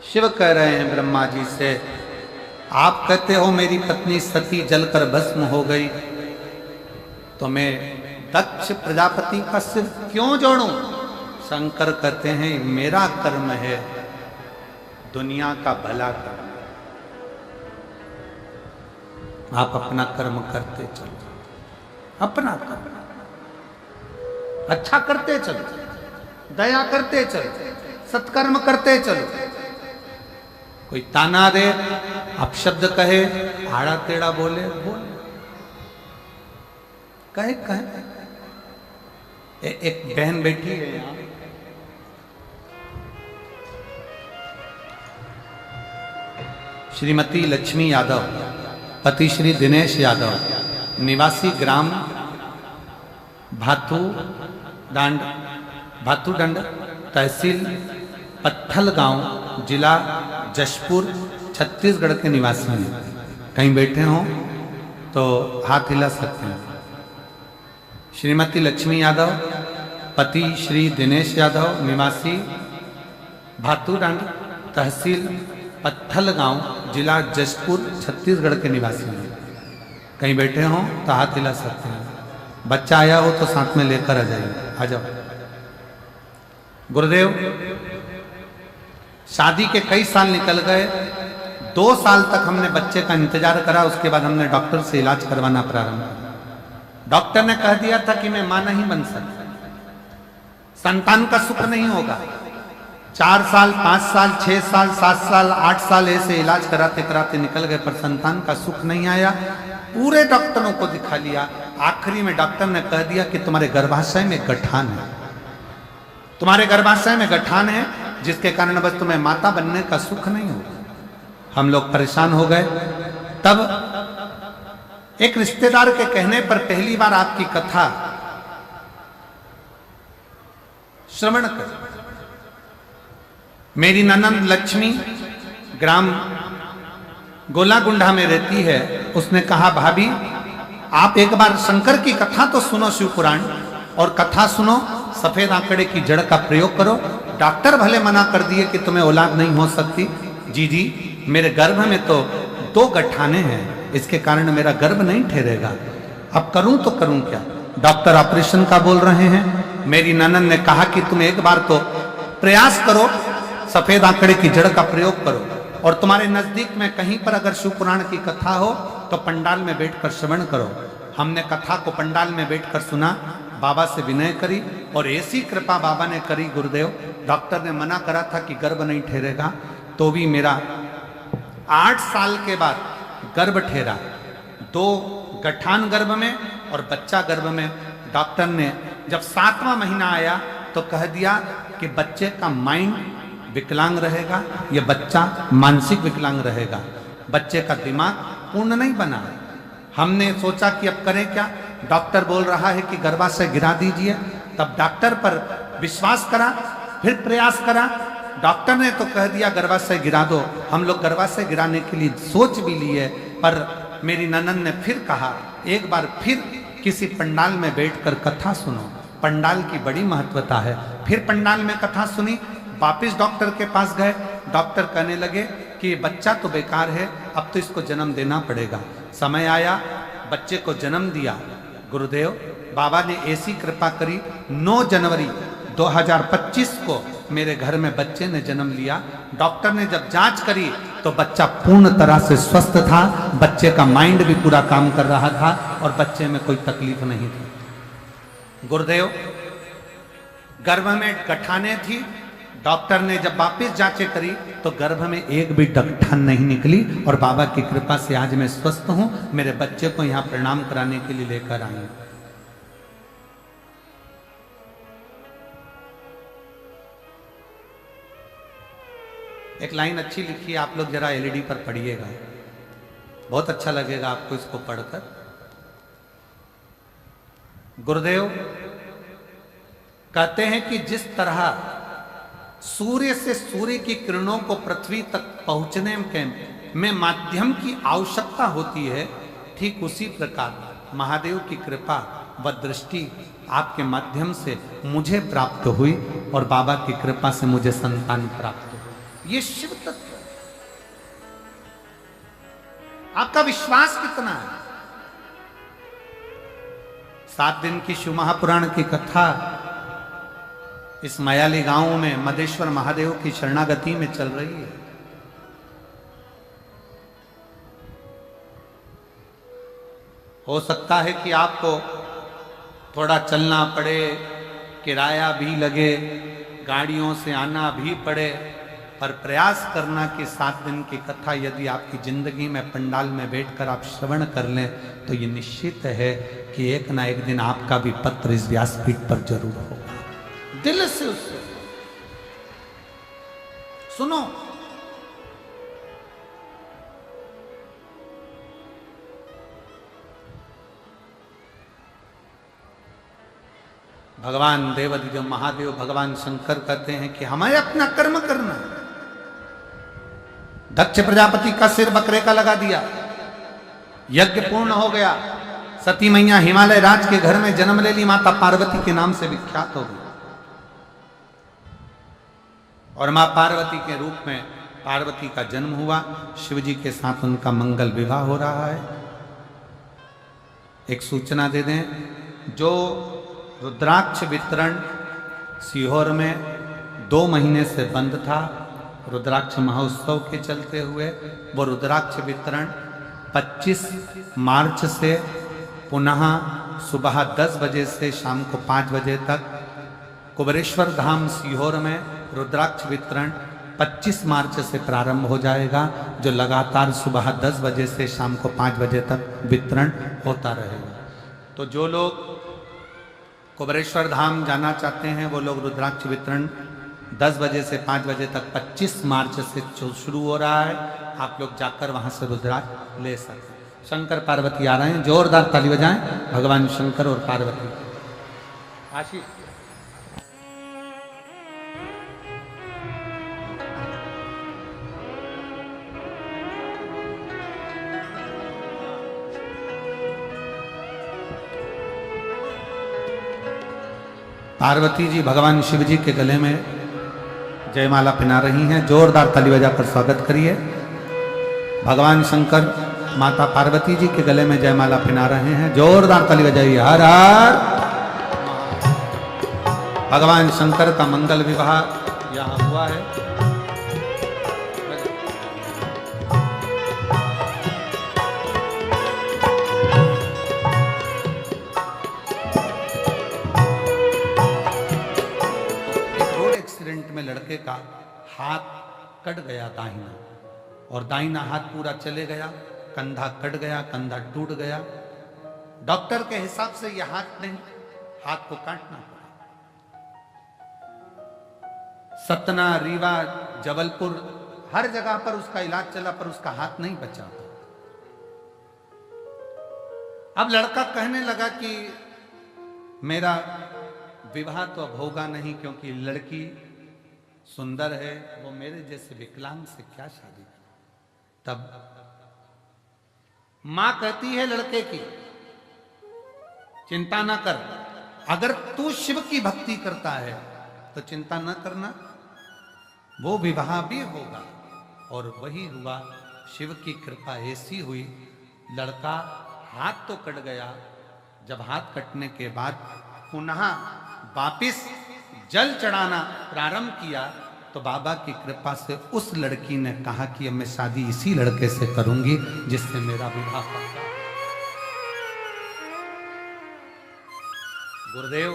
शिव कह रहे हैं ब्रह्मा जी से, आप कहते हो मेरी पत्नी सती जलकर भस्म हो गई, तो मैं दक्ष प्रजापति का सिर क्यों जोड़ूं? शंकर कहते हैं मेरा कर्म है दुनिया का भला कर्म, आप अपना कर्म करते चलो, अपना कर्म अच्छा करते चलो, दया करते चलो, सत्कर्म करते चलो। कोई ताना दे, अपशब्द कहे, आड़ा टेढ़ा बोले, कहे। एक बहन बैठी है यहाँ, श्रीमती लक्ष्मी यादव, पति श्री दिनेश यादव, निवासी ग्राम भातुडंड, तहसील पत्थल गांव, जिला जशपुर, छत्तीसगढ़ के निवासी हैं। कहीं बैठे हों तो हाथ हिला सकते हैं। श्रीमती लक्ष्मी यादव, पति श्री दिनेश यादव, निवासी भातुडंड, तहसील पत्थल गांव, जिला जशपुर, छत्तीसगढ़ के निवासी हैं। कहीं बैठे हों तो हाथ हिला सकते हैं। बच्चा आया हो तो साथ में लेकर आ जाइए, आ जाओ। गुरुदेव, शादी के कई साल निकल गए। 2 साल तक हमने बच्चे का इंतजार करा। उसके बाद हमने डॉक्टर से इलाज करवाना प्रारंभ किया। डॉक्टर ने कह दिया था कि मैं मां नहीं बन सकता, संतान का सुख नहीं होगा। 4 साल, 5 साल, 6 साल, 7 साल, 8 साल ऐसे इलाज कराते कराते निकल गए, पर संतान का सुख नहीं आया। पूरे डॉक्टरों को दिखा लिया। आखिरी में डॉक्टर ने कह दिया कि तुम्हारे गर्भाशय में गठान है, तुम्हारे गर्भाशय में गठान है, जिसके कारण बस तुम्हें माता बनने का सुख नहीं होगा। हम लोग परेशान हो गए। तब एक रिश्तेदार के कहने पर पहली बार आपकी कथा श्रवण कर। मेरी ननंद लक्ष्मी ग्राम गोलागुंडा में रहती है। उसने कहा, भाभी आप एक बार शंकर की कथा तो सुनो, शिव पुराण, और कथा सुनो, सफेद आंकड़े की जड़ का प्रयोग करो। डॉक्टर भले मना कर दिए कि तुम्हें औलाद नहीं हो सकती। जी, मेरे गर्भ में तो 2 गठाने हैं, इसके कारण मेरा गर्भ नहीं ठहरेगा। अब करूं तो करूं क्या? डॉक्टर ऑपरेशन का बोल रहे हैं। मेरी ननंद ने कहा कि तुम एक बार तो प्रयास करो, सफेद आंकड़े की जड़ का प्रयोग करो, और तुम्हारे नजदीक में कहीं पर अगर शिव पुराण की कथा हो तो पंडाल में बैठकर श्रवण करो। हमने कथा को पंडाल में बैठकर सुना, बाबा से विनय करी, और ऐसी कृपा बाबा ने करी गुरुदेव। डॉक्टर ने मना करा था कि गर्भ नहीं ठहरेगा, तो भी मेरा 8 साल के बाद गर्भ ठहरा। 2 गठान गर्भ में और बच्चा गर्भ में। डॉक्टर ने जब 7वां महीना आया तो कह दिया कि बच्चे का माइंड विकलांग रहेगा, यह बच्चा मानसिक विकलांग रहेगा, बच्चे का दिमाग पूर्ण नहीं बना। हमने सोचा कि अब करें क्या? डॉक्टर बोल रहा है कि गर्भाशय गिरा दीजिए। तब डॉक्टर पर विश्वास करा, फिर प्रयास करा। डॉक्टर ने तो कह दिया गर्भाशय गिरा दो। हम लोग गर्भाशय गिराने के लिए सोच भी लिए, पर मेरी ननंद ने फिर कहा, एक बार फिर किसी पंडाल में बैठकर कथा सुनो। पंडाल की बड़ी महत्वता है। फिर पंडाल में कथा सुनी। वापिस डॉक्टर के पास गए। डॉक्टर कहने लगे कि ये बच्चा तो बेकार है, अब तो इसको जन्म देना पड़ेगा। समय आया, बच्चे को जन्म दिया। गुरुदेव, बाबा ने ऐसी कृपा करी, 9 जनवरी 2025 को मेरे घर में बच्चे ने जन्म लिया। डॉक्टर ने जब जांच करी तो बच्चा पूर्ण तरह से स्वस्थ था, बच्चे का माइंड भी पूरा काम कर रहा था और बच्चे में कोई तकलीफ नहीं थी। गुरुदेव, गर्भ में गठाने थी। डॉक्टर ने जब वापिस जांचें करी तो गर्भ में एक भी गठान नहीं निकली, और बाबा की कृपा से आज मैं स्वस्थ हूं। मेरे बच्चे को यहां प्रणाम कराने के लिए लेकर आई। एक लाइन अच्छी लिखी है, आप लोग जरा एलईडी पर पढ़िएगा, बहुत अच्छा लगेगा आपको इसको पढ़कर। गुरुदेव कहते हैं कि जिस तरह सूर्य से सूर्य की किरणों को पृथ्वी तक पहुंचने में माध्यम की आवश्यकता होती है, ठीक उसी प्रकार महादेव की कृपा व दृष्टि आपके माध्यम से मुझे प्राप्त हुई, और बाबा की कृपा से मुझे संतान प्राप्त हुई। ये शिव तत्व। आपका विश्वास कितना है? 7 दिन की शिव महापुराण की कथा इस मयाली गांव में मदेश्वर महादेव की शरणागति में चल रही है। हो सकता है कि आपको थोड़ा चलना पड़े, किराया भी लगे, गाड़ियों से आना भी पड़े, पर प्रयास करना कि 7 दिन की कथा यदि आपकी जिंदगी में पंडाल में बैठकर आप श्रवण कर लें तो ये निश्चित है कि एक ना एक दिन आपका भी पत्र इस व्यासपीठ पर जरूर होगा। दिल से उससे सुनो। भगवान देवाधिदेव महादेव भगवान शंकर कहते हैं कि हमें अपना कर्म करना। दक्ष प्रजापति का सिर बकरे का लगा दिया, यज्ञ पूर्ण हो गया। सती मैया हिमालय राज के घर में जन्म ले ली, माता पार्वती के नाम से विख्यात हो गई, और मां पार्वती के रूप में पार्वती का जन्म हुआ, शिव जी के साथ उनका मंगल विवाह हो रहा है। एक सूचना दे दें, जो रुद्राक्ष वितरण सीहोर में 2 महीने से बंद था रुद्राक्ष महोत्सव के चलते हुए, वो रुद्राक्ष वितरण 25 मार्च से पुनः सुबह 10 बजे से शाम को 5 बजे तक कुबेरेश्वर धाम सीहोर में रुद्राक्ष वितरण 25 मार्च से प्रारंभ हो जाएगा, जो लगातार सुबह 10 बजे से शाम को 5 बजे तक वितरण होता रहेगा। तो जो लोग कुबेरेश्वर धाम जाना चाहते हैं वो लोग रुद्राक्ष वितरण 10 बजे से 5 बजे तक 25 मार्च से शुरू हो रहा है, आप लोग जाकर वहां से रुद्राक्ष ले सकते हैं। शंकर पार्वती आ रहे हैं, जोरदार ताली बजाएं भगवान शंकर और पार्वती। आशीष पार्वती जी भगवान शिव जी के गले में जयमाला पहना रही हैं, जोरदार ताली बजाकर स्वागत करिए। भगवान शंकर माता पार्वती जी के गले में जयमाला पहना रहे हैं, जोरदार ताली बजाइए। हर हर भगवान शंकर का मंगल विवाह यहाँ हुआ है। में लड़के का हाथ कट गया दाहिना, और दाहिना हाथ पूरा चले गया, कंधा कट गया, कंधा टूट गया। डॉक्टर के हिसाब से यह हाथ नहीं, हाथ को काटना पड़ा। सतना, रीवा, जबलपुर हर जगह पर उसका इलाज चला, पर उसका हाथ नहीं बचा। अब लड़का कहने लगा कि मेरा विवाह तो अब होगा नहीं, क्योंकि लड़की सुंदर है, वो मेरे जैसे विकलांग से क्या शादी करें। तब मां कहती है लड़के की, चिंता ना कर, अगर तू शिव की भक्ति करता है तो चिंता न करना, वो विवाह भी होगा। और वही हुआ, शिव की कृपा ऐसी हुई, लड़का हाथ तो कट गया, जब हाथ कटने के बाद पुनः वापिस जल चढ़ाना प्रारंभ किया, तो बाबा की कृपा से उस लड़की ने कहा कि अब मैं शादी इसी लड़के से करूंगी जिससे मेरा विवाह होगा। गुरुदेव,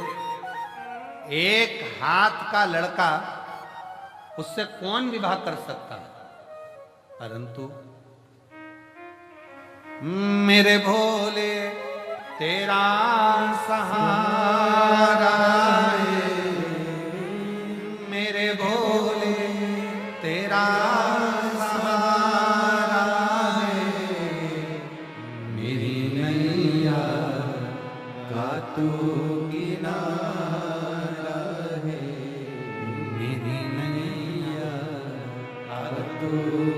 एक हाथ का लड़का, उससे कौन विवाह कर सकता है? परंतु मेरे भोले तेरा सहारा है, मेरे भोले तेरा सहारा है, मेरी नैया का तू किनारा है, मेरी नैया का तू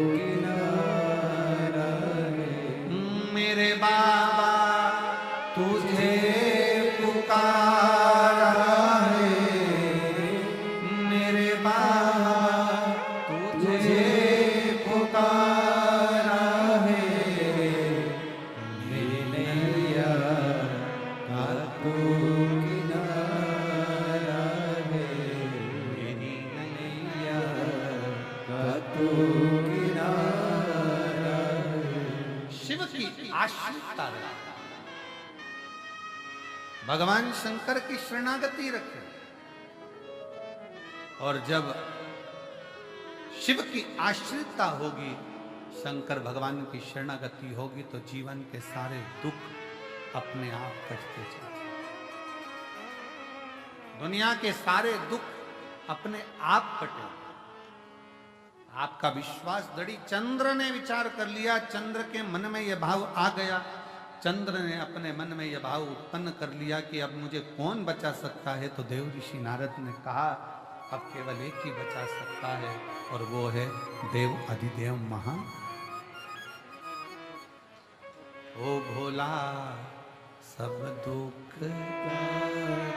किनारा है। मेरे बाबा तुझे पुकारा है, मेरे बाबा तुझे पुकारा है, मेरी नैया का तू किनारा है, मेरी नैया का तू किनारा है। शिव की आश्रितता रहे, भगवान शंकर की शरणागति रखे, और जब शिव की आश्रितता होगी, शंकर भगवान की शरणागति होगी, तो जीवन के सारे दुख अपने आप कटते चले, दुनिया के सारे दुख अपने आप कटे। आपका विश्वास दृढ़। चंद्र ने विचार कर लिया, चंद्र के मन में यह भाव आ गया, चंद्र ने अपने मन में यह भाव उत्पन्न कर लिया कि अब मुझे कौन बचा सकता है। तो देव ऋषि नारद ने कहा अब केवल एक ही बचा सकता है, और वो है देव अधिदेव महा। ओ भोला सब दुख तुम्हारा,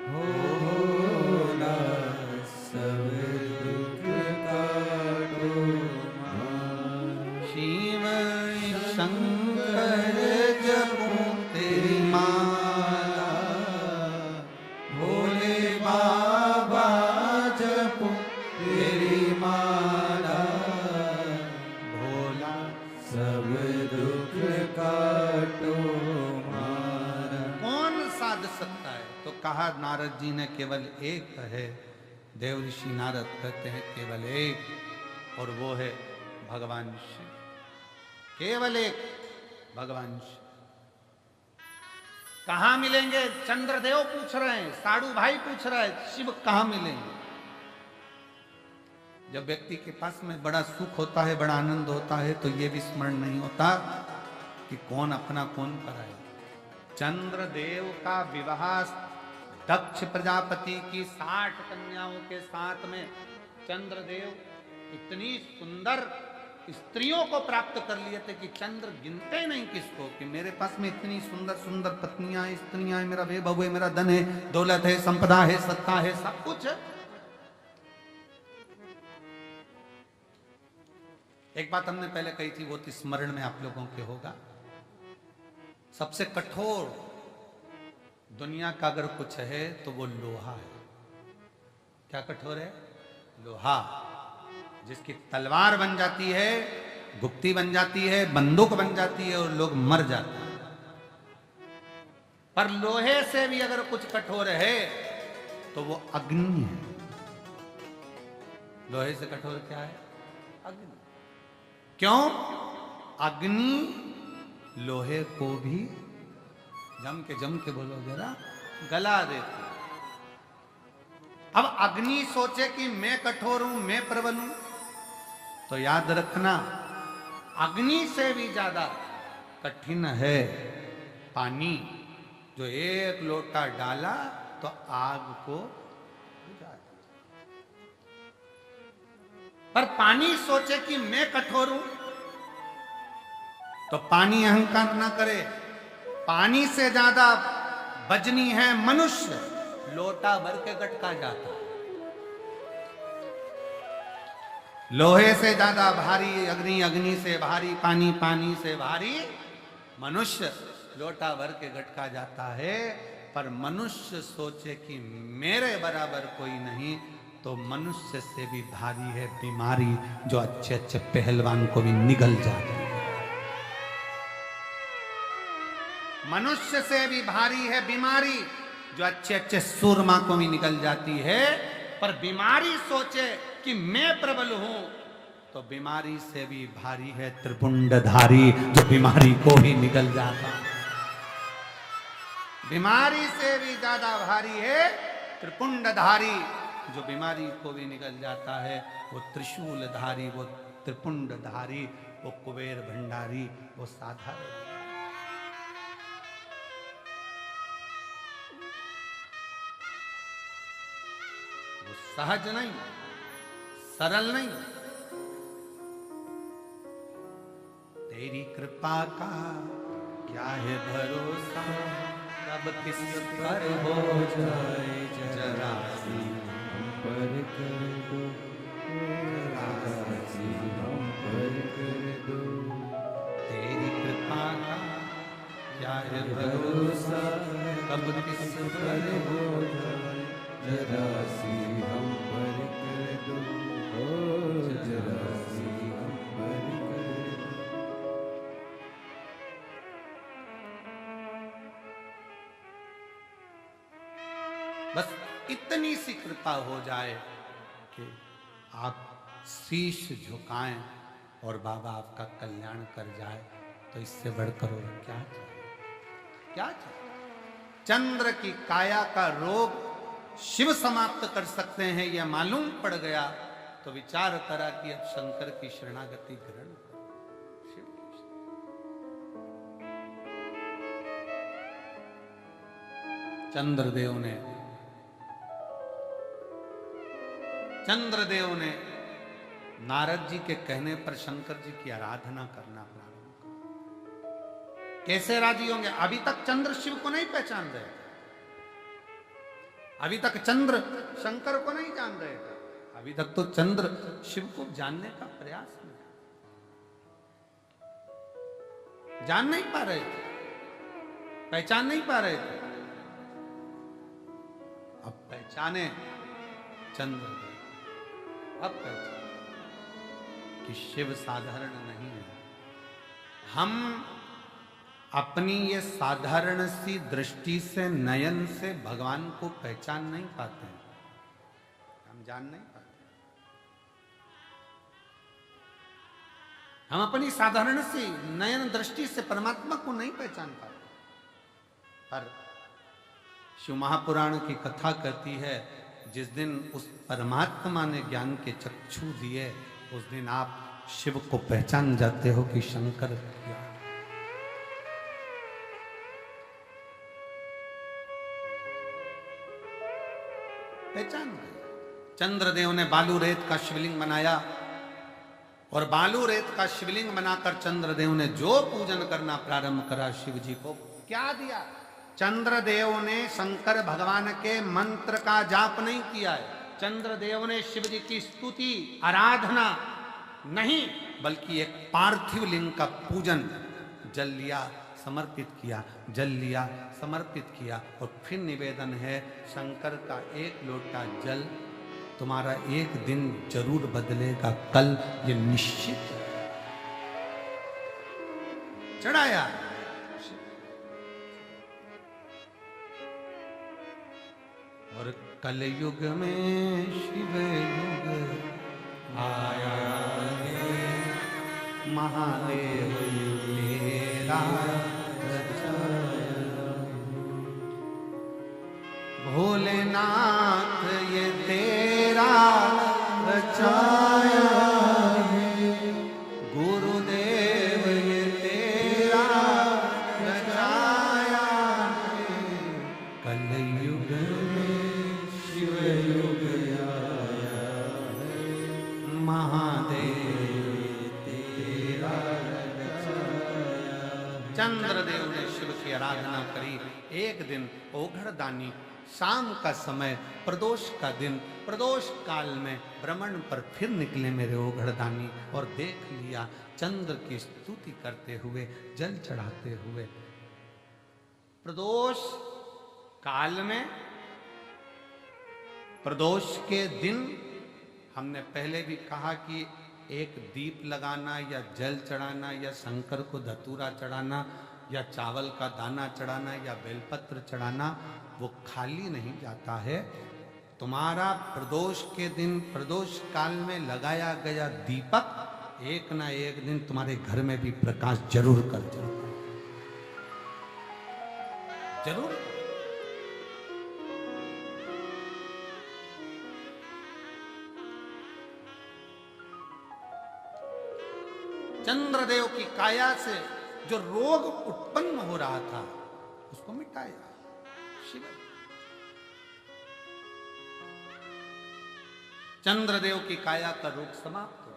भोला सब कहा नारद जी ने केवल एक है। देव ऋषि नारद कहते हैं केवल एक, और वो है भगवान शिव। केवल एक भगवान शिव। कहां मिलेंगे? चंद्रदेव पूछ रहे हैं, साड़ू भाई पूछ रहा है, शिव कहां मिलेंगे? जब व्यक्ति के पास में बड़ा सुख होता है, बड़ा आनंद होता है, तो ये भी स्मरण नहीं होता कि कौन अपना कौन पराया। चंद्रदेव का विवाह दक्ष प्रजापति की 60 कन्याओं के साथ में चंद्रदेव इतनी सुंदर स्त्रियों को प्राप्त कर लिए थे कि चंद्र गिनते नहीं किसको, कि मेरे पास में इतनी सुंदर सुंदर पत्नियां, स्त्रियां, मेरा वैभव है, मेरा धन है, दौलत है, संपदा है, सत्ता है, सब कुछ है। एक बात हमने पहले कही थी, वो तो स्मरण में आप लोगों के होगा। सबसे कठोर दुनिया का अगर कुछ है तो वो लोहा है। क्या कठोर है? लोहा। जिसकी तलवार बन जाती है, गुप्ती बन जाती है, बंदूक बन जाती है और लोग मर जाते हैं। पर लोहे से भी अगर कुछ कठोर है तो वो अग्नि है। लोहे से कठोर क्या है? अग्नि। क्यों? अग्नि लोहे को भी जम के बोलो जरा, गला देती। अब अग्नि सोचे कि मैं कठोर हूं, मैं प्रबल हूं, तो याद रखना अग्नि से भी ज्यादा कठिन है पानी। जो एक लोटा डाला तो आग को बुझा दिया। पर पानी सोचे कि मैं कठोर हूं, तो पानी अहंकार ना करे। पानी से ज्यादा वजनी है मनुष्य, लोटा भर के गटका जाता है। लोहे से ज्यादा भारी अग्नि, अग्नि से भारी पानी, पानी से भारी मनुष्य, लोटा भर के गटका जाता है। पर मनुष्य सोचे कि मेरे बराबर कोई नहीं, तो मनुष्य से भी भारी है बीमारी, जो अच्छे अच्छे पहलवान को भी निगल जाती है। मनुष्य से भी भारी है बीमारी, जो अच्छे अच्छे सूरमा को भी निकल जाती है। पर बीमारी सोचे कि मैं प्रबल हूं, तो बीमारी से भी भारी है त्रिपुंडधारी, जो बीमारी को ही निगल जाता है। बीमारी से भी ज्यादा भारी है त्रिपुंडधारी, जो बीमारी को भी निकल जाता है। वो त्रिशूलधारी, वो त्रिपुंडधारी, वो कुबेर भंडारी, वो साधारण। वो सहज नहीं, सरल नहीं। तेरी कृपा का क्या है भरोसा, कब किस पर हो जाए जरा सी हम पर कर दो, जरा सी हम पर कर दो। तेरी कृपा का क्या है भरोसा, कब किस पर हो जाए जरा सी हम पर कर दो, जरा सी हम पर कर दो। बस इतनी सी कृपा हो जाए कि आप शीश झुकाएं और बाबा आपका कल्याण कर जाए, तो इससे बढ़कर और क्या चाहिए? क्या चाहिए? चंद्र की काया का रोग शिव समाप्त कर सकते हैं, यह मालूम पड़ गया तो विचार करा कि अब शंकर की शरणागति ग्रहण करो। शिव चंद्रदेव ने नारद जी के कहने पर शंकर जी की आराधना करना प्रारंभ किया। कैसे राजी होंगे? अभी तक चंद्र शिव को नहीं पहचान रहे थे, अभी तक चंद्र शंकर को नहीं जान रहे थे, अभी तक तो चंद्र शिव को जानने का प्रयास नहीं, जान नहीं पा रहे थे, पहचान नहीं पा रहे थे। अब पहचाने चंद्रदेव, अब पहचाने कि शिव साधारण नहीं है। हम अपनी ये साधारण सी दृष्टि से, नयन से भगवान को पहचान नहीं पाते हैं, हम जान नहीं पाते। हम अपनी साधारण सी नयन दृष्टि से परमात्मा को नहीं पहचान पाते। पर शिव महापुराण की कथा कहती है, जिस दिन उस परमात्मा ने ज्ञान के चक्षु दिए, उस दिन आप शिव को पहचान जाते हो कि शंकर क्या। पहचान गए। चंद्रदेव ने बालू रेत का शिवलिंग बनाया और बालू रेत का शिवलिंग बनाकर चंद्रदेव ने जो पूजन करना प्रारंभ करा, शिव जी को क्या दिया? चंद्रदेव ने शंकर भगवान के मंत्र का जाप नहीं किया है, चंद्रदेव ने शिव जी की स्तुति आराधना नहीं, बल्कि एक पार्थिव लिंग का पूजन, जल लिया समर्पित किया, जल लिया समर्पित किया। और फिर निवेदन है, शंकर का एक लोटा जल तुम्हारा एक दिन जरूर बदलेगा, कल ये निश्चित चढ़ाया। और कलयुग में शिव युग आया है, महादेव तेरा भोलेनाथ ये तेरा रचाया है, गुरुदेव ये तेरा रचाया है, कलयुग में शिव युग आया है, महादेव तेरा रचाया। चंद्रदेव ने शिव की आराधना करी। एक दिन ओघड़दानी, शाम का समय, प्रदोष का दिन, प्रदोष काल में भ्रमण पर फिर निकले मेरे ओघड़दानी और देख लिया चंद्र की स्तुति करते हुए, जल चढ़ाते हुए। प्रदोष काल में, प्रदोष के दिन, हमने पहले भी कहा कि एक दीप लगाना या जल चढ़ाना या शंकर को धतूरा चढ़ाना या चावल का दाना चढ़ाना या बेलपत्र चढ़ाना, वो खाली नहीं जाता है। तुम्हारा प्रदोष के दिन, प्रदोष काल में लगाया गया दीपक एक ना एक दिन तुम्हारे घर में भी प्रकाश जरूर कर जाता है, जरूर। चंद्रदेव की काया से जो रोग उत्पन्न हो रहा था, उसको मिटाया शिव। चंद्रदेव की काया का रोग समाप्त हो,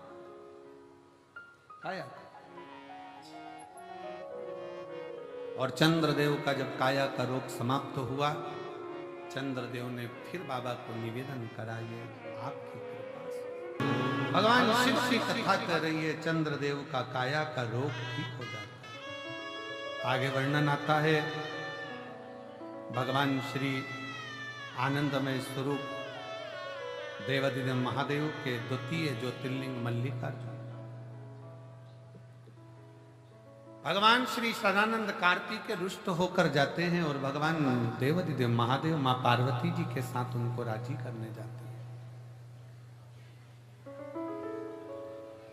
काया का। और चंद्रदेव का जब काया का रोग समाप्त हुआ, चंद्रदेव ने फिर बाबा को निवेदन करा, ये आपकी कृपा से। भगवान शिव की कथा कर रही है, चंद्रदेव का काया का रोग ठीक हो जाता है। आगे वर्णन आता है, भगवान श्री आनंदमय स्वरूप देवादिदेव महादेव के द्वितीय ज्योतिर्लिंग मल्लिकार्जुन, भगवान श्री सदानंद कार्तिक रुष्ट होकर जाते हैं और भगवान देवादिदेव महादेव मां पार्वती जी के साथ उनको राजी करने जाते हैं।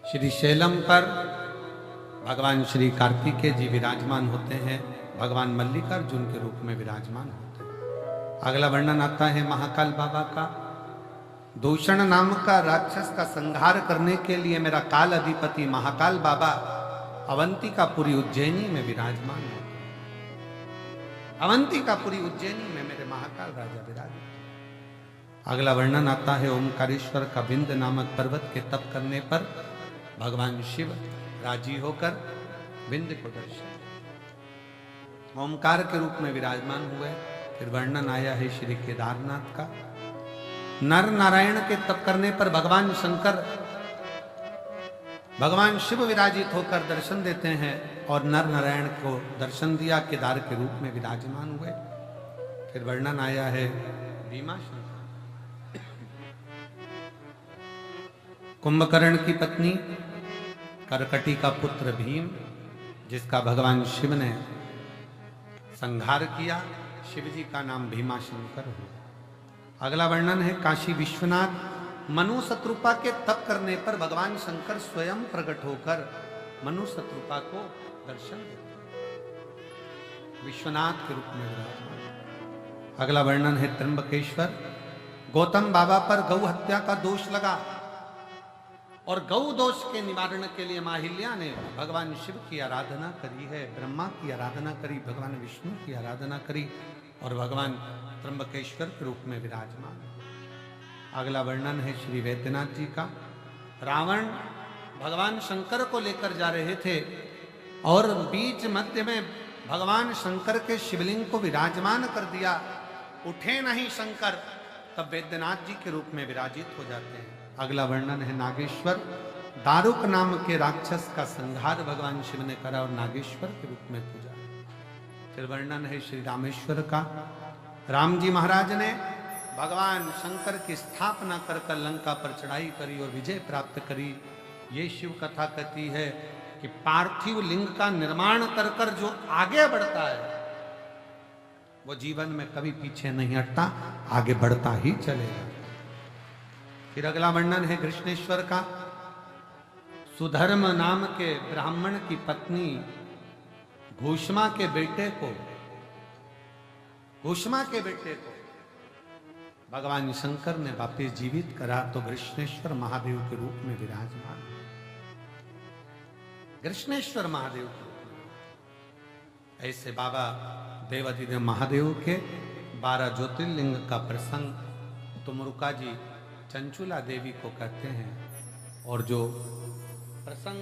श्री शैलम पर भगवान श्री कार्तिकेय जी विराजमान होते हैं, भगवान मल्लिकार्जुन के रूप में विराजमान होते हैं। अगला वर्णन आता है महाकाल बाबा का। दूषण नाम का राक्षस का संहार करने के लिए मेरा काल अधिपति महाकाल बाबा अवंतिकापुरी उज्जैनी में विराजमान है। अवंतिकापुरी उज्जैनी में मेरे महाकाल राजा विराजमान। अगला वर्णन आता है, ओमकारेश्वर का बिंद नामक पर्वत के तप करने पर भगवान शिव राजी होकर बिंद को दर्शन, ओमकार के रूप में विराजमान हुए। फिर वर्णन आया है श्री केदारनाथ का। नर नारायण के तप करने पर भगवान शंकर, भगवान शिव विराजित होकर दर्शन देते हैं और नर नारायण को दर्शन दिया, केदार के रूप में विराजमान हुए। फिर वर्णन आया है भीमा शंकर, कुंभकर्ण की पत्नी, करकटी का पुत्र भीम, जिसका भगवान शिव ने संहार किया। शिव जी का नाम भीमाशंकर हुआ। अगला वर्णन है काशी विश्वनाथ। मनु शत्रुपा के तप करने पर भगवान शंकर स्वयं प्रकट होकर मनु शत्रुपा को दर्शन देते, विश्वनाथ के रूप में विराजमान। अगला वर्णन है त्र्यंबकेश्वर। गौतम बाबा पर गौ हत्या का दोष लगा और गौ दोष के निवारण के लिए माहिल्या ने भगवान शिव की आराधना करी है, ब्रह्मा की आराधना करी, भगवान विष्णु की आराधना करी और भगवान त्र्यंबकेश्वर के रूप में विराजमान। अगला वर्णन है श्री वैद्यनाथ जी का। रावण भगवान शंकर को लेकर जा रहे थे और बीच मध्य में भगवान शंकर के शिवलिंग को विराजमान कर दिया। उठे नहीं शंकर, तब वैद्यनाथ जी के रूप में विराजित हो जाते हैं। अगला वर्णन है नागेश्वर। दारुक नाम के राक्षस का संहार भगवान शिव ने करा और नागेश्वर के रूप में पूजा। फिर वर्णन है श्री रामेश्वर का। राम जी महाराज ने भगवान शंकर की स्थापना कर कर लंका पर चढ़ाई करी और विजय प्राप्त करी। ये शिव कथा कहती है कि पार्थिव लिंग का निर्माण कर कर जो आगे बढ़ता है वो जीवन में कभी पीछे नहीं हटता, आगे बढ़ता ही चलेगा। फिर अगला वर्णन है कृष्णेश्वर का। सुधर्म नाम के ब्राह्मण की पत्नी घोषमा के बेटे को भगवान शंकर ने वापिस जीवित करा तो कृष्णेश्वर महादेव के रूप में विराजमान। कृष्णेश्वर महादेव के रूप में ऐसे बाबा देवाधिदेव महादेव के 12 ज्योतिर्लिंग का प्रसंग तुमरुका जी चंचुला देवी को कहते हैं। और जो प्रसंग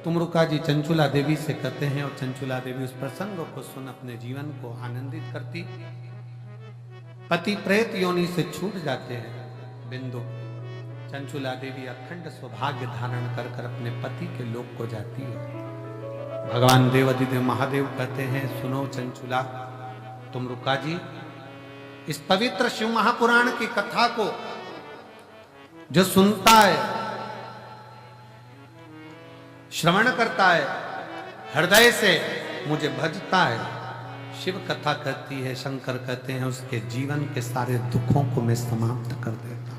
तुमरुका जी चंचुला देवी से कहते हैं और चंचुला देवी उस प्रसंग को सुन अपने जीवन को आनंदित करती। पति प्रेत योनि से छूट जाते हैं बिंदु। चंचुला देवी अखंड सौभाग्य धारण कर कर अपने पति के लोक को जाती है। भगवान देवाधिदेव महादेव कहते हैं, सुनो चंचुला तुमरुका जी, इस पवित्र शिव महापुराण की कथा को जो सुनता है, श्रवण करता है, हृदय से मुझे भजता है, शिव कथा कहती है, शंकर कहते हैं, उसके जीवन के सारे दुखों को मैं समाप्त कर देता हूं।